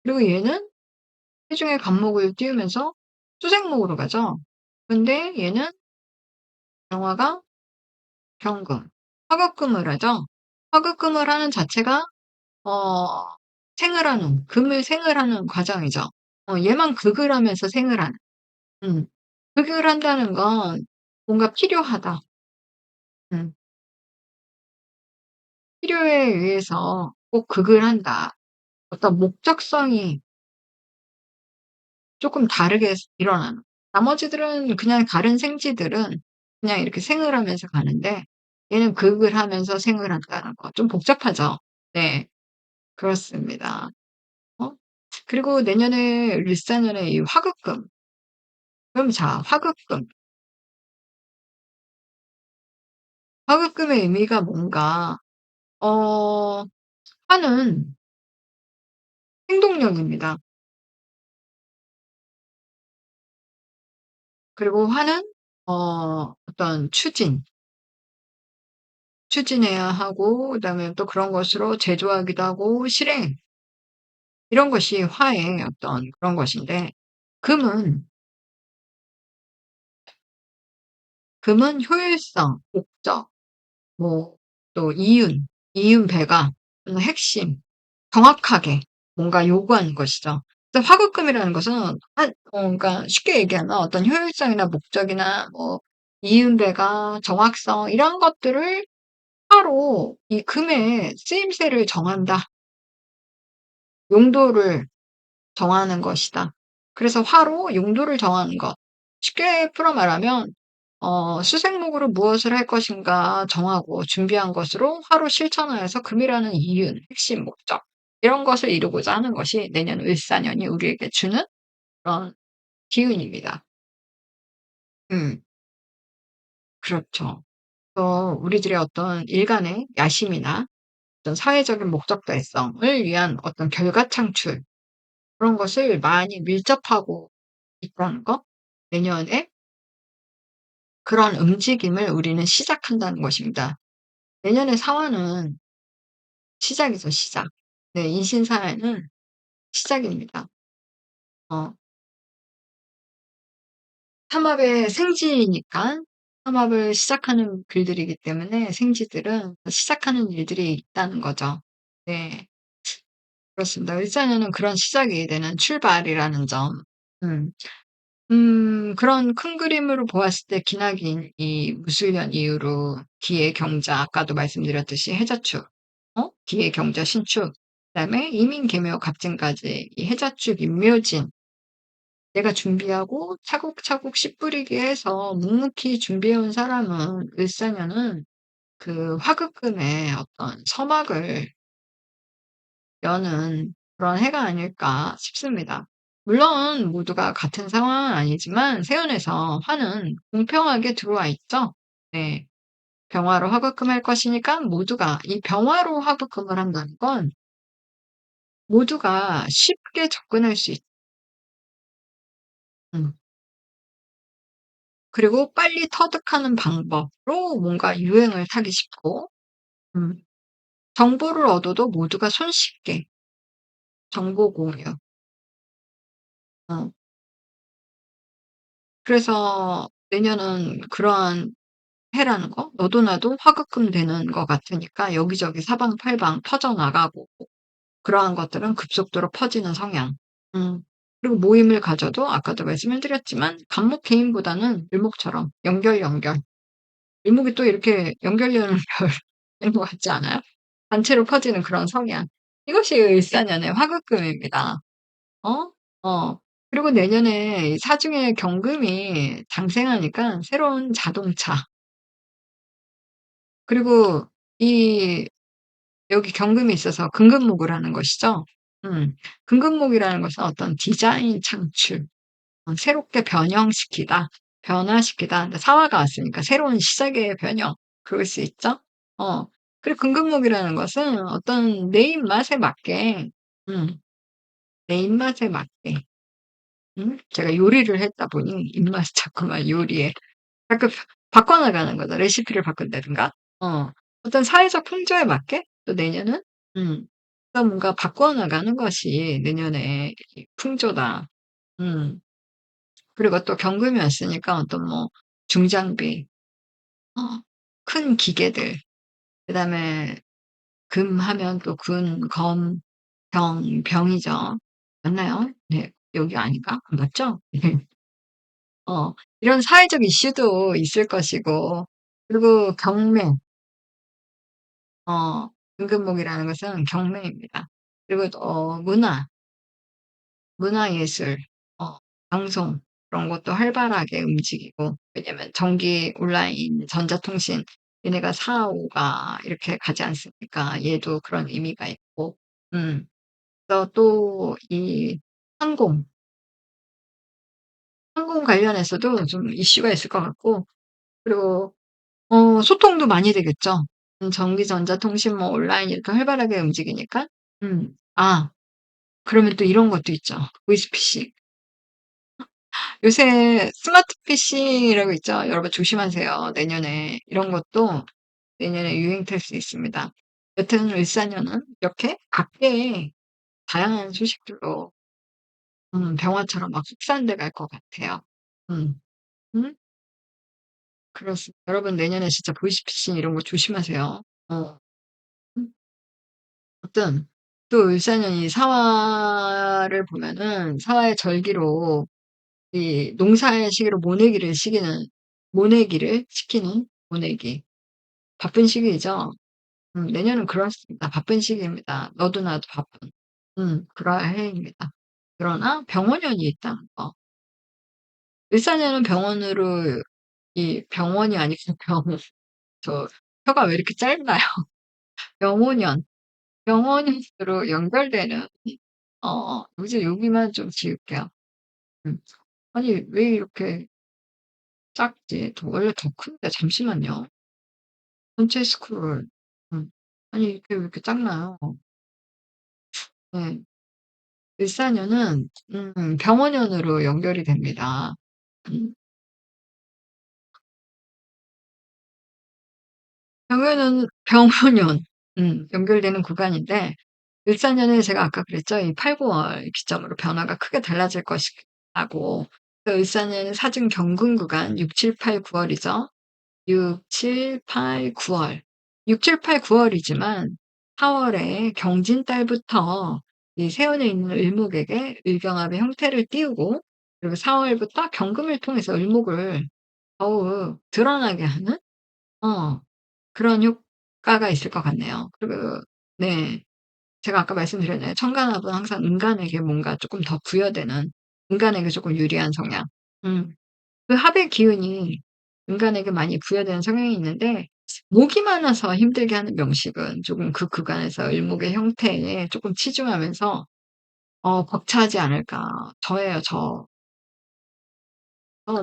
그리고 얘는 시중에 간목을 띄우면서 수생목으로 가죠. 근데 얘는 병화가 경금, 화급금을 하죠. 화급금을 하는 자체가 어 생을 하는, 금을 생을 하는 과정이죠. 얘만 극을 하면서 생을 하는. 음. 극을 한다는 건 뭔가 필요하다. 음. 필요에 의해서 꼭 극을 한다. 어떤 목적성이 쪼끔 다르게 일어나는. 나머지들은 그냥 다른 생지들은 그냥 이렇게 생을 하면서 가는데 얘는 극을 하면서 생을 한다는 거. 좀 복잡하죠? 네. 그렇습니다. 어? 그리고 내년에 을사년에 이 화급금. 그럼 자, 화급금. 화급금의 의미가 뭔가, 어, 화는 행동력입니다. 그리고 화는, 어떤 추진해야 하고, 그다음에 또 그런 것으로 제조하기도 하고, 실행, 이런 것이 화의 어떤 그런 것인데, 금은, 금은 효율성, 목적, 뭐, 또 이윤 배가, 핵심, 정확하게 뭔가 요구하는 것이죠. 그래서 화급금이라는 것은, 그러니까 쉽게 얘기하면 어떤 효율성이나 목적이나 뭐, 이윤 배가, 정확성, 이런 것들을 화로 이 금의 쓰임새를 정한다. 용도를 정하는 것이다. 그래서 화로 용도를 정하는 것. 쉽게 풀어 말하면 수생목으로 무엇을 할 것인가 정하고 준비한 것으로 화로 실천하여서 금이라는 이윤, 핵심 목적 이런 것을 이루고자 하는 것이 내년 을사년이 우리에게 주는 그런 기운입니다. 음, 그렇죠. 우리들의 어떤 일간의 야심이나 어떤 사회적인 목적 달성을 위한 어떤 결과 창출 그런 것을 많이 밀접하고 있다는 거. 내년에 그런 움직임을 우리는 시작한다는 것입니다. 내년의 사화는 시작이죠, 시작. 네, 인신사회는 시작입니다. 어, 삼합의 생지니까 삼합을 시작하는 글들이기 때문에 생지들은 시작하는 일들이 있다는 거죠. 네, 그렇습니다. 일산에는 그런 시작이 되는 출발이라는 점. 음, 그런 큰 그림으로 보았을 때 기나긴 무술년 이후로 기의 경자, 아까도 말씀드렸듯이 해자축, 기의 경자 신축, 그다음에 이민계묘 갑진까지 이 해자축 임묘진 내가 준비하고 차곡차곡 씨 뿌리게 해서 묵묵히 준비해온 사람은 을사년은 그 화급금의 어떤 서막을 여는 그런 해가 아닐까 싶습니다. 물론 모두가 같은 상황은 아니지만 세운에서 화는 공평하게 들어와 있죠. 네. 병화로 화급금할 것이니까 모두가 이 병화로 화급금을 한다는 건 모두가 쉽게 접근할 수 있, 음. 그리고 빨리 터득하는 방법으로 뭔가 유행을 타기 쉽고, 음. 정보를 얻어도 모두가 손쉽게 정보 공유. 어. 그래서 내년은 그러한 해라는 거, 너도 나도 화급금 되는 것 같으니까 여기저기 사방팔방 퍼져나가고 그러한 것들은 급속도로 퍼지는 성향. 음. 그리고 모임을 가져도 아까도 말씀을 드렸지만 간목 개인보다는 일목처럼 연결. 일목이 또 이렇게 연결되는 것 같지 않아요? 단체로 퍼지는 그런 성향. 이것이 을사년의 화급금입니다. 어? 어. 그리고 내년에 이 사중에 경금이 장생하니까 새로운 자동차, 그리고 이 여기 경금이 있어서 금금목을 하는 것이죠. 음. 금금목이라는 것은 어떤 디자인 창출, 새롭게 변형시키다, 변화시키다. 근데 사화가 왔으니까 새로운 시작의 변형. 그럴 수 있죠. 어. 그리고 금금목이라는 것은 어떤 내 입맛에 맞게, 음, 내 입맛에 맞게, 제가 요리를 했다 보니 입맛이 자꾸만 요리에 자꾸 바꿔나가는 거죠. 레시피를 바꾼다든가. 어떤 사회적 풍조에 맞게 또 내년은 음, 또 뭔가 바꿔나가는 것이 내년의 이 풍조다. 음, 그리고 또 경금이 왔으니까 어떤 뭐 중장비, 어, 큰 기계들, 그다음에 금 하면 또 군, 검, 병이죠. 맞나요? 네, 여기 아닌가? 맞죠? 네. 이런 사회적 이슈도 있을 것이고, 그리고 경매, 어, 등급목이라는 것은 경매입니다. 그리고 문화예술, 어, 방송. 그런 것도 활발하게 움직이고 왜냐면 전기, 온라인, 전자통신 얘네가 4, 5가 이렇게 가지 않습니까? 얘도 그런 의미가 있고. 음. 그래서 또 이 항공, 항공 관련해서도 좀 이슈가 있을 것 같고 그리고 소통도 많이 되겠죠. 전기, 전자통신, 뭐 온라인 이렇게 활발하게 움직이니까. 아, 그러면 또 이런 것도 있죠. 보이스피싱. 요새 스마트 피싱이라고 있죠. 여러분 조심하세요. 내년에 이런 것도 내년에 유행될 수 있습니다. 여튼 일사년은 이렇게 각계의 다양한 소식들로 병화처럼 막 확산돼 갈 것 같아요. 음, 음, 그렇습니다. 여러분 내년에 진짜 보이스피싱 이런 거 조심하세요. 음, 어떤 또 을사년이 사화를 보면은 사화의 절기로 이 농사의 시기로 모내기를 시키는 모내기. 바쁜 시기이죠. 내년은 그렇습니다. 바쁜 시기입니다. 너도 나도 바쁜. 그럴 해입니다. 그러나 병원연이 있다는 거. 을사년은 병원으로 이 병원이 아니고 병원. 저 혀가 왜 이렇게 짧나요? 병원연. 병원연으로 연결되는 이제 여기만 좀 지울게요. 음. 아니 왜 이렇게 작지? 원래 더 큰데 잠시만요. 전체 스크롤. 음. 아니 이게 왜 이렇게 작나요? 네. 일사년은 병원연으로 연결이 됩니다. 음. 병원연 연결되는 구간인데 일사년에 제가 아까 그랬죠. 이 8, 9월 기점으로 변화가 크게 달라질 것이라고. 그 일사년은 사중 경근 구간 6, 7, 8, 9월이죠. 6, 7, 8, 9월. 6, 7, 8, 9월이지만 4월에 경진달부터 이 세운에 있는 을목에게 을경합의 형태를 띄우고 그리고 4월부터 경금을 통해서 을목을 더욱 드러나게 하는 어 그런 효과가 있을 것 같네요. 그리고 네. 제가 아까 말씀드렸잖아요. 천간합은 항상 인간에게 뭔가 조금 더 부여되는 인간에게 조금 유리한 성향. 음. 그 합의 기운이 인간에게 많이 부여되는 성향이 있는데 목이 많아서 힘들게 하는 명식은 조금 그 구간에서 을목의 형태에 조금 치중하면서 벅차지 않을까. 저예요, 저.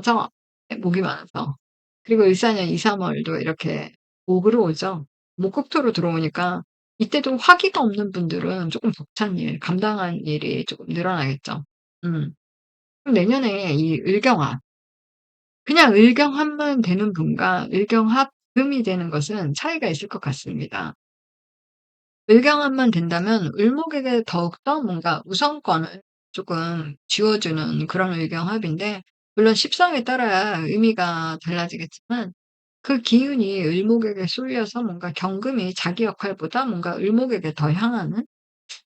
저. 네, 목이 많아서. 그리고 일사년 2, 3월도 이렇게 목으로 오죠. 목국토로 들어오니까 이때도 화기가 없는 분들은 조금 벅찬 일, 감당한 일이 조금 늘어나겠죠. 음. 그럼 내년에 이 을경합 그냥 을경합만 되는 분과 을경합금이 되는 것은 차이가 있을 것 같습니다. 을경합만 된다면 을목에게 더욱더 뭔가 우선권을 조금 쥐어주는 그런 을경합인데 물론 십성에 따라 의미가 달라지겠지만 그 기운이 을목에게 쏠려서 뭔가 경금이 자기 역할보다 뭔가 을목에게 더 향하는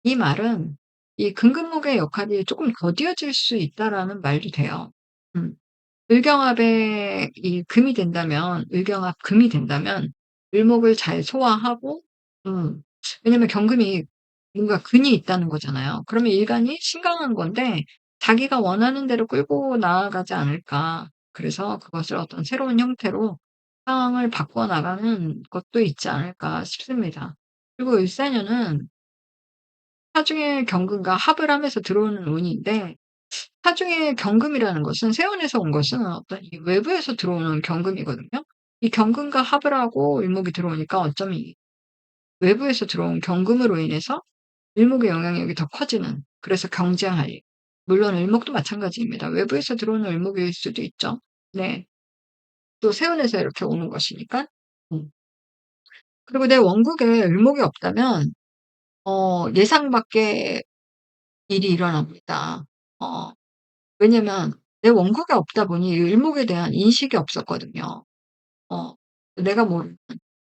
이 말은 이 금금목의 역할이 조금 더뎌질 수 있다라는 말도 돼요. 음. 을경합에 이 금이 된다면 을경합 금이 된다면 을목을 잘 소화하고 왜냐면 경금이 뭔가 근이 있다는 거잖아요. 그러면 일간이 신강한 건데 자기가 원하는 대로 끌고 나아가지 않을까. 그래서 그것을 어떤 새로운 형태로 상황을 바꿔 나가는 것도 있지 않을까 싶습니다. 그리고 일사년은 하중의 경금과 합을 하면서 들어오는 운인데 하중의 경금이라는 것은 세운에서 온 것은 어떤 이 외부에서 들어오는 경금이거든요. 이 경금과 합을 하고 일목이 들어오니까 어쩌면 이 외부에서 들어온 경금으로 인해서 일목의 영향력이 더 커지는 그래서 경쟁할 일. 물론 을목도 마찬가지입니다. 외부에서 들어오는 을목일 수도 있죠. 네. 또 세운에서 이렇게 오는 것이니까. 음. 그리고 내 원국에 을목이 없다면 예상 밖의 일이 일어납니다. 어 왜냐면 내 원국에 없다 보니 을목에 대한 인식이 없었거든요. 어 내가 모르는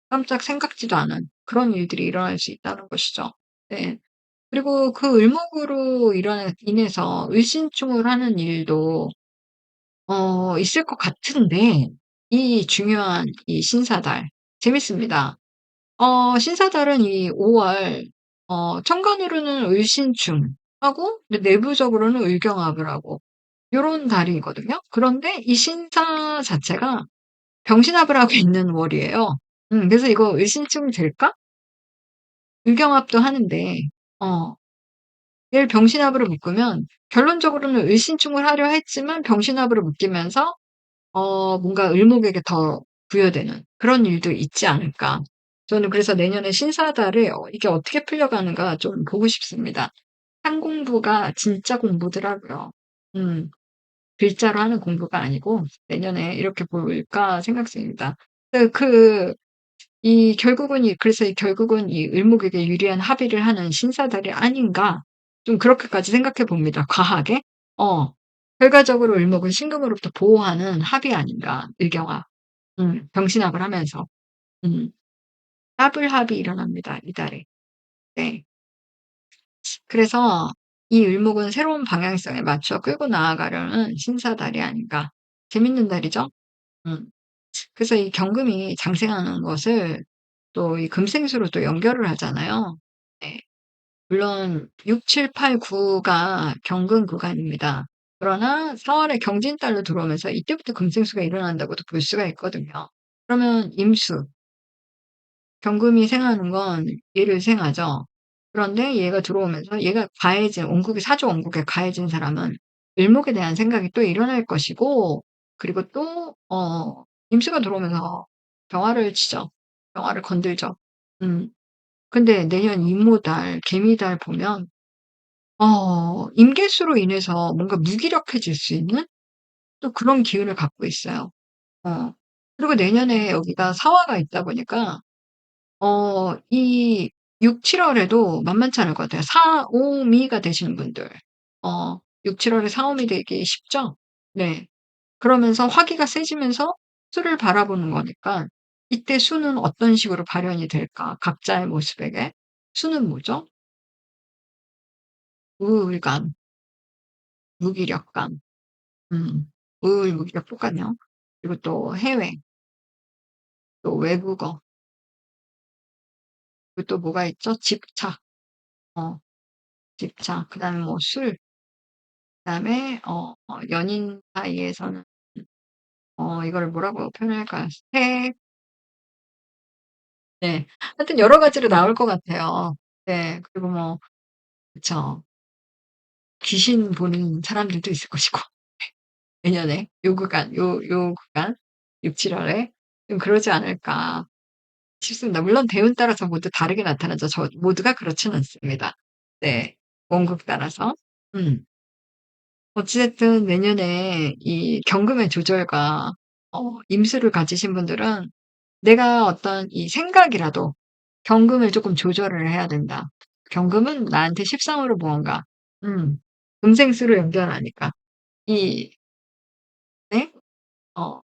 깜짝 생각지도 않은 그런 일들이 일어날 수 있다는 것이죠. 네. 그리고 그 을목으로 인해서 을신충을 하는 일도 있을 것 같은데 이 중요한 이 신사달 재밌습니다. 신사달은 이 5월 천간으로는 을신충하고 근데 내부적으로는 을경합을 하고 요런 달이거든요. 그런데 이 신사 자체가 병신합을 하고 있는 월이에요. 그래서 이거 을신증 될까? 을경합도 하는데, 어, 얘를 병신합으로 묶으면 결론적으로는 을신충을 하려 했지만 병신합으로 묶이면서 뭔가 을목에게 더 부여되는 그런 일도 있지 않을까. 저는 그래서 내년에 신사달을 이게 어떻게 풀려가는가 좀 보고 싶습니다. 한 공부가 진짜 공부더라고요. 음, 글자로 하는 공부가 아니고 내년에 이렇게 볼까 생각 중입니다. 이 결국은 그래서 결국은 이 을목에게 유리한 합의를 하는 신사달이 아닌가 좀 그렇게까지 생각해 봅니다. 과하게. 어, 결과적으로 을목은 신금으로부터 보호하는 합이 아닌가 을경합. 병신합을 하면서 음, 더블 합이 일어납니다. 이달에. 네. 그래서 이 을목은 새로운 방향성에 맞춰 끌고 나아가려는 신사달이 아닌가. 재밌는 달이죠? 음. 그래서 이 경금이 장생하는 것을 또 이 금생수로 또 연결을 하잖아요. 네. 물론 6, 7, 8, 9가 경금 구간입니다. 그러나 4월에 경진달로 들어오면서 이때부터 금생수가 일어난다고도 볼 수가 있거든요. 그러면 임수, 경금이 생하는 건 얘를 생하죠. 그런데 얘가 들어오면서 얘가 가해진, 원국이 사주 원국에 가해진 사람은 을목에 대한 생각이 또 일어날 것이고, 그리고 또, 임수가 들어오면서 병화를 치죠. 병화를 건들죠. 음. 근데 내년 임오달, 개미달 보면, 임계수로 인해서 뭔가 무기력해질 수 있는 또 그런 기운을 갖고 있어요. 어. 그리고 내년에 여기가 사화가 있다 보니까, 이 6, 7월에도 만만치 않을 것 같아요. 사오미가 되시는 분들. 6, 7월에 사오미 되기 쉽죠? 네. 그러면서 화기가 세지면서 수를 바라보는 거니까 이때 수는 어떤 식으로 발현이 될까? 각자의 모습에게. 수는 뭐죠? 우울감, 무기력감. 음. 우울, 무기력 똑같네요. 그리고 또 해외, 또 외국어, 그리고 또 뭐가 있죠? 집착. 어, 집착. 그다음에 뭐 술, 그다음에 연인 사이에서는 이걸 뭐라고 표현할까요? 색, 네. 하여튼 여러 가지로 나올 것 같아요. 네. 그리고 뭐 그쵸. 귀신 보는 사람들도 있을 것이고 내년에 요 구간 6, 7월에 좀 그러지 않을까 싶습니다. 물론 대운 따라서 모두 다르게 나타나죠. 모두가 그렇진 않습니다. 네. 원국 따라서. 음. 어찌됐든 내년에 이 경금의 조절과 임수를 가지신 분들은 내가 어떤 이 생각이라도 경금을 조금 조절을 해야 된다. 경금은 나한테 십상으로 무언가, 음생수로 연결하니까. 이, 네?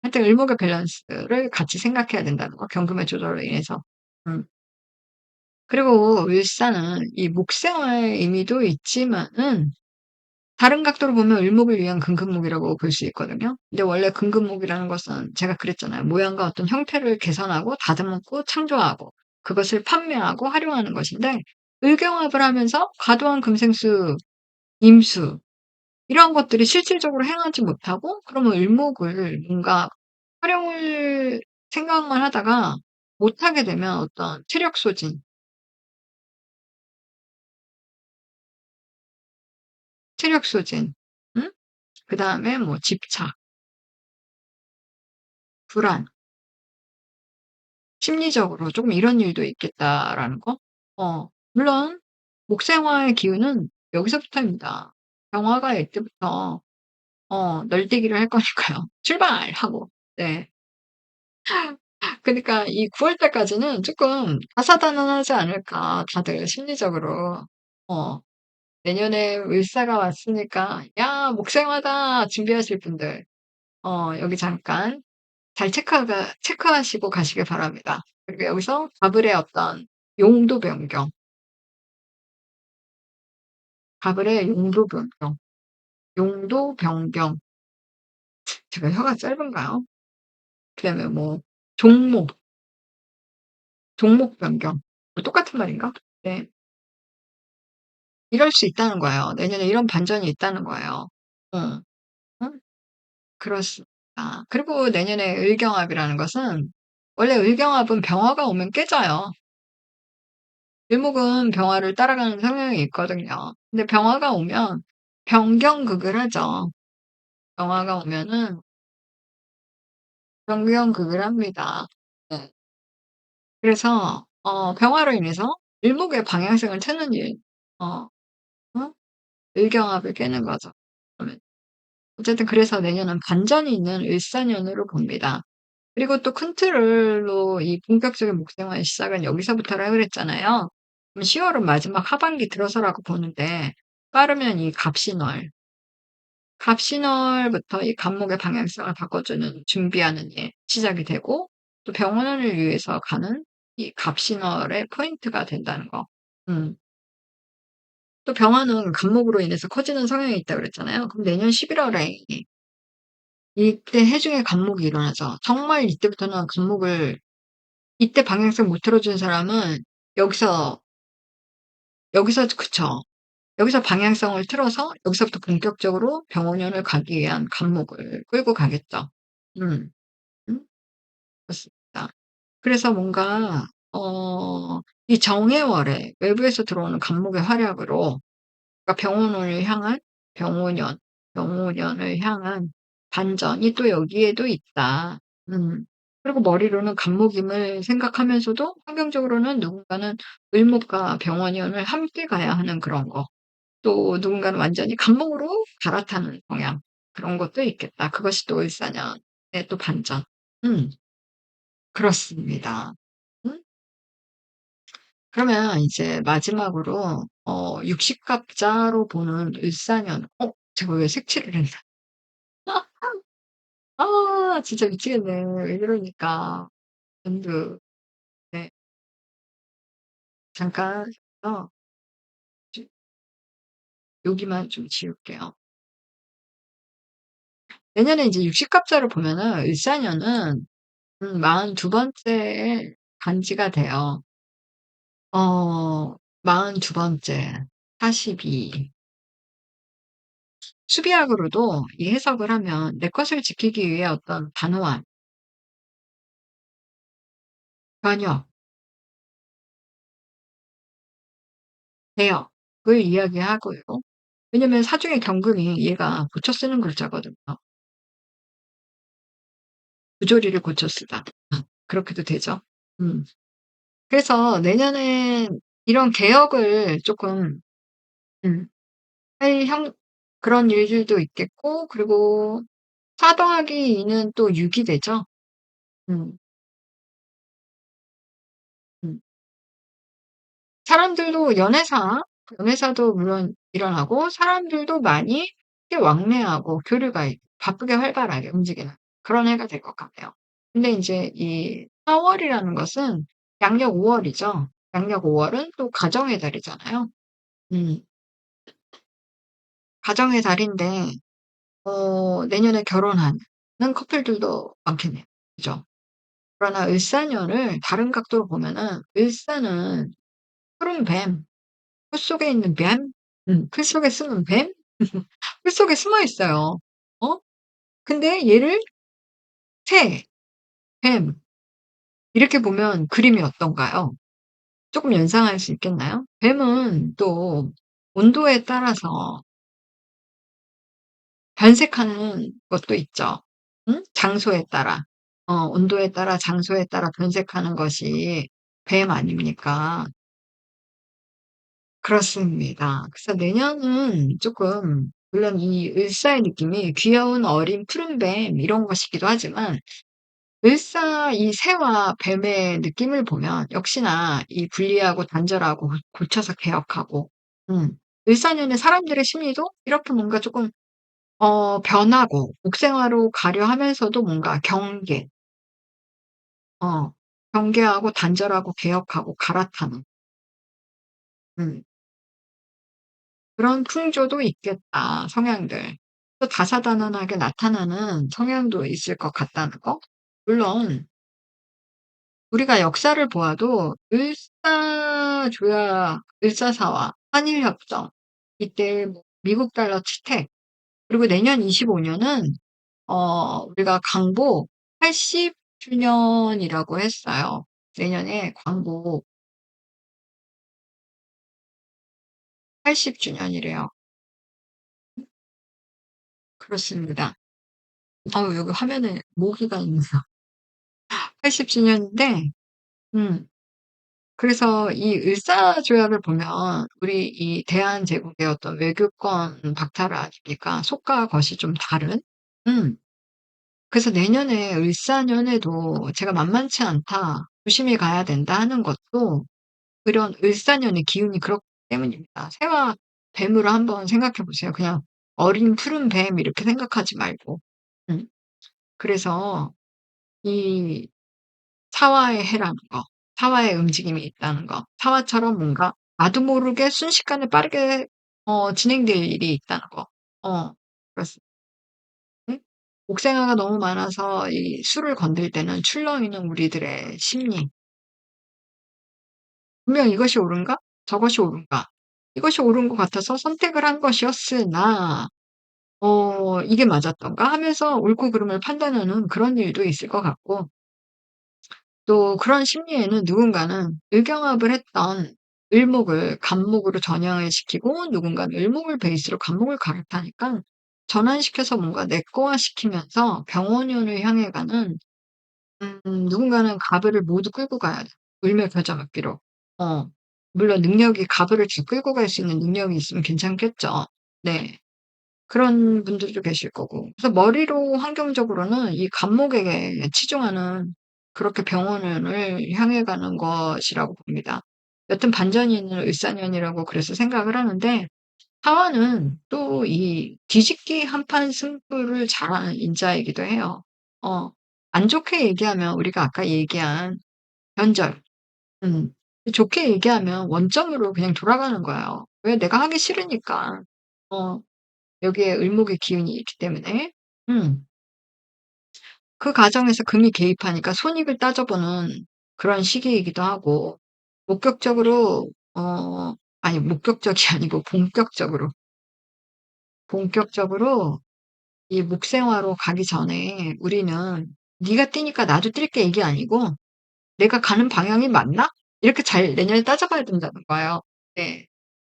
하여튼 을목의 밸런스를 같이 생각해야 된다는 거. 경금의 조절로 인해서. 음. 그리고 을사는 이 목생화의 의미도 있지만은 다른 각도로 보면 을목을 위한 금금목이라고 볼 수 있거든요. 근데 원래 금금목이라는 것은 제가 그랬잖아요. 모양과 어떤 형태를 개선하고 다듬고 창조하고 그것을 판매하고 활용하는 것인데 을경합을 하면서 과도한 금생수, 임수 이런 것들이 실질적으로 행하지 못하고 그러면 을목을 뭔가 활용을 생각만 하다가 못하게 되면 어떤 체력 소진, 체력 소진, 응? 그 다음에 뭐 집착, 불안, 심리적으로 조금 이런 일도 있겠다라는 거? 물론, 목생화의 기운은 여기서부터입니다. 병화가 이때부터, 널뛰기를 할 거니까요. 출발하고, 네. 그러니까 이 9월 달까지는 조금 다사다난하지 않을까, 다들 심리적으로. 어, 내년에 을사가 왔으니까, 야, 목생화다! 준비하실 분들, 여기 잠깐 잘 체크하시고 가시길 바랍니다. 그리고 여기서 가불의 어떤 용도 변경, 가불의 용도 변경. 제가 혀가 짧은가요? 그다음에 뭐 종목, 종목 변경. 뭐 똑같은 말인가? 네. 이럴 수 있다는 거예요. 내년에 이런 반전이 있다는 거예요. 어. 그렇습니다. 그리고 내년에 을경합이라는 것은 원래 을경합은 병화가 오면 깨져요. 을목은 병화를 따라가는 성향이 있거든요. 근데 병화가 오면 변경극을 하죠. 병화가 오면은 변경극을 합니다. 네. 그래서 병화로 인해서 을목의 방향성을 트는 일, 어, 어? 을경합을 깨는 거죠. 그러면 어쨌든 그래서 내년은 반전이 있는 을사년으로 봅니다. 그리고 또 큰 틀로 이 본격적인 목생활 시작은 여기서부터라 그랬잖아요. 그럼 10월은 마지막 하반기 들어서라고 보는데 빠르면 이 갑신월부터 이 갑목의 방향성을 바꿔주는 준비하는 일 시작이 되고 또 병원을 위해서 가는 이 갑신월의 포인트가 된다는 거. 음. 또 병화는 갑목으로 인해서 커지는 성향이 있다 그랬잖아요. 그럼 내년 11월에 이때 해중에 갑목이 일어나죠. 정말 이때부터는 갑목을 이때 방향성 못 틀어준 사람은 여기서 그쵸. 여기서 방향성을 틀어서 여기서부터 본격적으로 병원을 가기 위한 갑목을 끌고 가겠죠. 음, 음, 그렇습니다. 그래서 뭔가 이 정해월에 외부에서 들어오는 갑목의 활약으로 그러니까 병오년, 병오년을 향한 반전이 또 여기에도 있다. 음. 그리고 머리로는 갑목임을 생각하면서도 환경적으로는 누군가는 을목과 병원년을 함께 가야 하는 그런 거. 또 누군가는 완전히 갑목으로 갈아타는 성향. 그런 것도 있겠다. 그것이 또 을사년의 또 반전. 음, 그렇습니다. 음? 그러면 이제 마지막으로 육식갑자로 보는 을사년. 제가 왜 색칠을 했나? 아 진짜 미치겠네. 왜 이러니까. 근데 네. 잠깐 좀 여기만 좀 지울게요. 내년에 이제 육식갑자를 보면은 을사년은 42번째 간지가 돼요. 42번째 42. 수비학으로도 이 해석을 하면 내 것을 지키기 위해 어떤 단호한 변혁, 대역을 이야기하고요. 왜냐면 사중의 경금이 얘가 고쳐 쓰는 글자거든요. 부조리를 고쳐 쓰다. 그렇게도 되죠. 음. 그래서 내년엔 이런 개혁을 조금 음, 할 그런 일들도 있겠고, 그리고 4 더하기 2는 또 6이 되죠. 음, 음. 사람들도 연애사도 물론 일어나고, 사람들도 많이 꽤 왕래하고, 교류가 있고, 바쁘게 활발하게 움직이는 그런 해가 될 것 같아요. 근데 이제 이 4월이라는 것은 양력 5월이죠. 양력 5월은 또 가정의 달이잖아요. 음, 가정의 달인데, 내년에 결혼하는 커플들도 많겠네요. 그죠? 그러나 을사년을 다른 각도로 보면은, 을사는 푸른 뱀, 풀 속에 있는 뱀, 풀 속에 숨은 뱀, 풀 속에 숨어 있어요. 어? 근데 얘를 새, 뱀, 이렇게 보면 그림이 어떤가요? 조금 연상할 수 있겠나요? 뱀은 또 온도에 따라서 변색하는 것도 있죠. 응? 장소에 따라. 온도에 따라 장소에 따라 변색하는 것이 뱀 아닙니까? 그렇습니다. 그래서 내년은 조금 물론 이 을사의 느낌이 귀여운 어린 푸른뱀 이런 것이기도 하지만 을사 이 새와 뱀의 느낌을 보면 역시나 이 분리하고 단절하고 고쳐서 개혁하고 을사년의 사람들의 심리도 이렇게 뭔가 조금 변하고 복생화로 가려 하면서도 뭔가 어, 경계하고 단절하고 개혁하고 갈아타는 음, 그런 풍조도 있겠다, 성향들. 또 다사다난하게 나타나는 성향도 있을 것 같다는 거. 물론 우리가 역사를 보아도 을사조약, 을사사화, 한일협정, 이때 뭐 미국 달러 채택, 그리고 내년 25년은 우리가 강복 80 주년이라고 했어요. 내년에 광복 80 주년이래요. 그렇습니다. 아유 여기 화면에 모기가 있네요. 80 주년인데 음 그래서 이 을사조약을 보면 우리 이 대한제국의 어떤 외교권 박탈을 아닙니까? 속과 겉이 좀 다른? 음. 그래서 내년에 을사년에도 제가 '만만치 않다. 조심히 가야 된다.' 하는 것도 그런 을사년의 기운이 그렇기 때문입니다. 새와 뱀으로 한번 생각해 보세요. 그냥 어린 푸른 뱀 이렇게 생각하지 말고. 음. 그래서 이 사화의 해라는 거, 사화의 움직임이 있다는 거, 사화처럼 뭔가 나도 모르게 순식간에 빠르게 진행될 일이 있다는 거. 그렇습니다. 옥생화가 너무 많아서 이 술을 건들 때는 출렁이는 우리들의 심리. 분명 이것이 옳은가? 저것이 옳은가? 이것이 옳은 것 같아서 선택을 한 것이었으나 이게 맞았던가 하면서 옳고 그름을 판단하는 그런 일도 있을 것 같고 또 그런 심리에는 누군가는 의경합을 했던 을목을 간목으로 전향을 시키고 누군가는 을목을 베이스로 간목을 갈아타니까 전환시켜서 뭔가 내꺼화시키면서 병원년을 향해 가는 누군가는 가부를 모두 끌고 가야 돼. 을묘겨자먹기로. 어. 물론 능력이 가부를 다 끌고 갈 수 있는 능력이 있으면 괜찮겠죠. 네. 그런 분들도 계실 거고. 그래서 머리로 환경적으로는 이 간목에게 치중하는 그렇게 병원을 향해 가는 것이라고 봅니다. 여튼 반전이 있는 을사년이라고 그래서 생각을 하는데 하와는 또 이 뒤집기 한판 승부를 잘하는 인자이기도 해요. 어. 안 좋게 얘기하면 우리가 아까 얘기한 변절. 음. 좋게 얘기하면 원점으로 그냥 돌아가는 거예요. 왜? 내가 하기 싫으니까. 어. 여기에 을목의 기운이 있기 때문에. 음. 그 과정에서 금이 개입하니까 손익을 따져보는 그런 시기이기도 하고 목격적으로 아니 목격적이 아니고 본격적으로 이 묵생화로 가기 전에 우리는 "네가 뛰니까 나도 뛸게." 이게 아니고 '내가 가는 방향이 맞나?' 이렇게 잘 내년에 따져봐야 된다는 거예요. 네.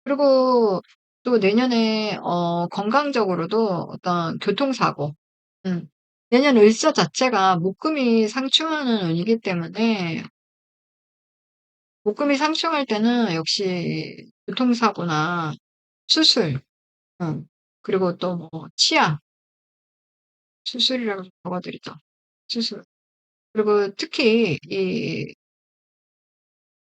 그리고 또 내년에 건강적으로도 어떤 교통사고 내년 을사 자체가 목금이 상충하는 운이기 때문에 목금이 상충할 때는 역시 교통사고나 수술 그리고 또 뭐 치아, 수술이라고 좀 적어 드리죠. 수술. 그리고 특히 이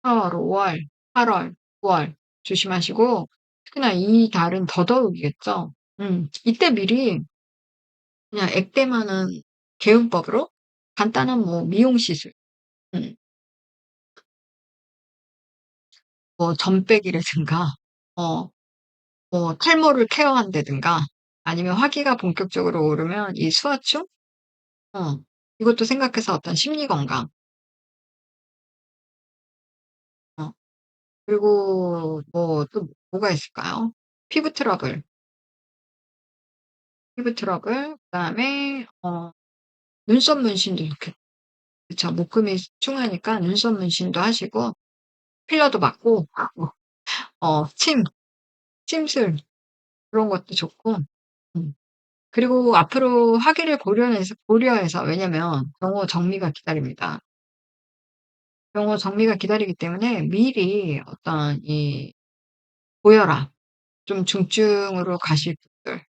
4 월, 5 월, 8 월, 9월 조심하시고 특히나 이 달은 더더욱이겠죠. 이때 미리 그냥 액땜하는 개운법으로 간단한 뭐 미용 시술 음 뭐 점 빼기라든가 어 뭐 탈모를 케어한다든가 아니면 화기가 본격적으로 오르면 이 수화충 어 이것도 생각해서 어떤 심리 건강 어 그리고 뭐 또 뭐가 있을까요? 피부 트러블, 그다음에 눈썹 문신도 이렇게 그쵸. 목금이 충하니까 눈썹 문신도 하시고 필러도 맞고 침, 침술 그런 것도 좋고 음 그리고 앞으로 하기를 고려해서 왜냐면 병호 정리가 기다립니다. 병호 정리가 기다리기 때문에 미리 어떤 이 고혈압 좀 중증으로 가실 분들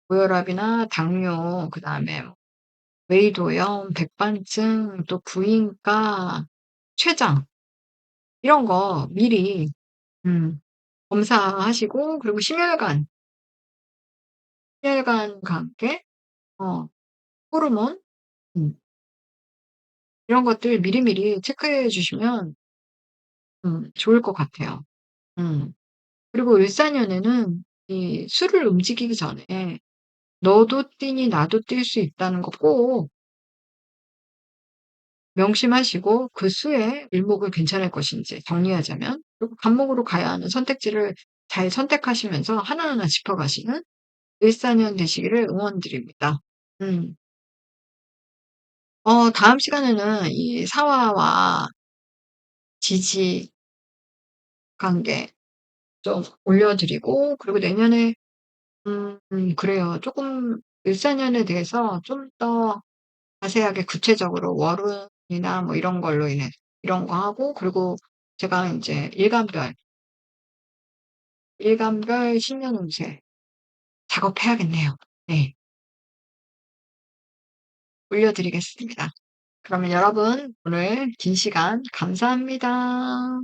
고혈압이나 당뇨 그다음에 뭐 외이도염, 백반증 또 구인과 췌장 이런 거 미리 음 검사하시고 그리고 심혈관과 함께 어 호르몬 음 이런 것들 미리미리 체크해 주시면 좋을 것 같아요. 음. 그리고 일사년에는 이 술을 움직이기 전에 너도 뛰니 나도 뛸 수 있다는 거 꼭 명심하시고 그 수에 일목을 괜찮을 것인지 정리하자면 그리고 간목으로 가야 하는 선택지를 잘 선택하시면서 하나하나 짚어가시는 일사년 되시기를 응원드립니다. 음. 다음 시간에는 이 사화와 지지 관계 좀 올려 드리고, 그리고 내년에 그래요. 쪼끔 을사년에 대해서 좀 더 자세하게 구체적으로 월운이나 뭐 이런 걸로 인해 이런 거 하고, 그리고 제가 인제 일간별 신년 운세 작업해야겠네요. 네. 올려 드리겠습니다. 그러면 여러분 오늘 긴 시간 감사합니다.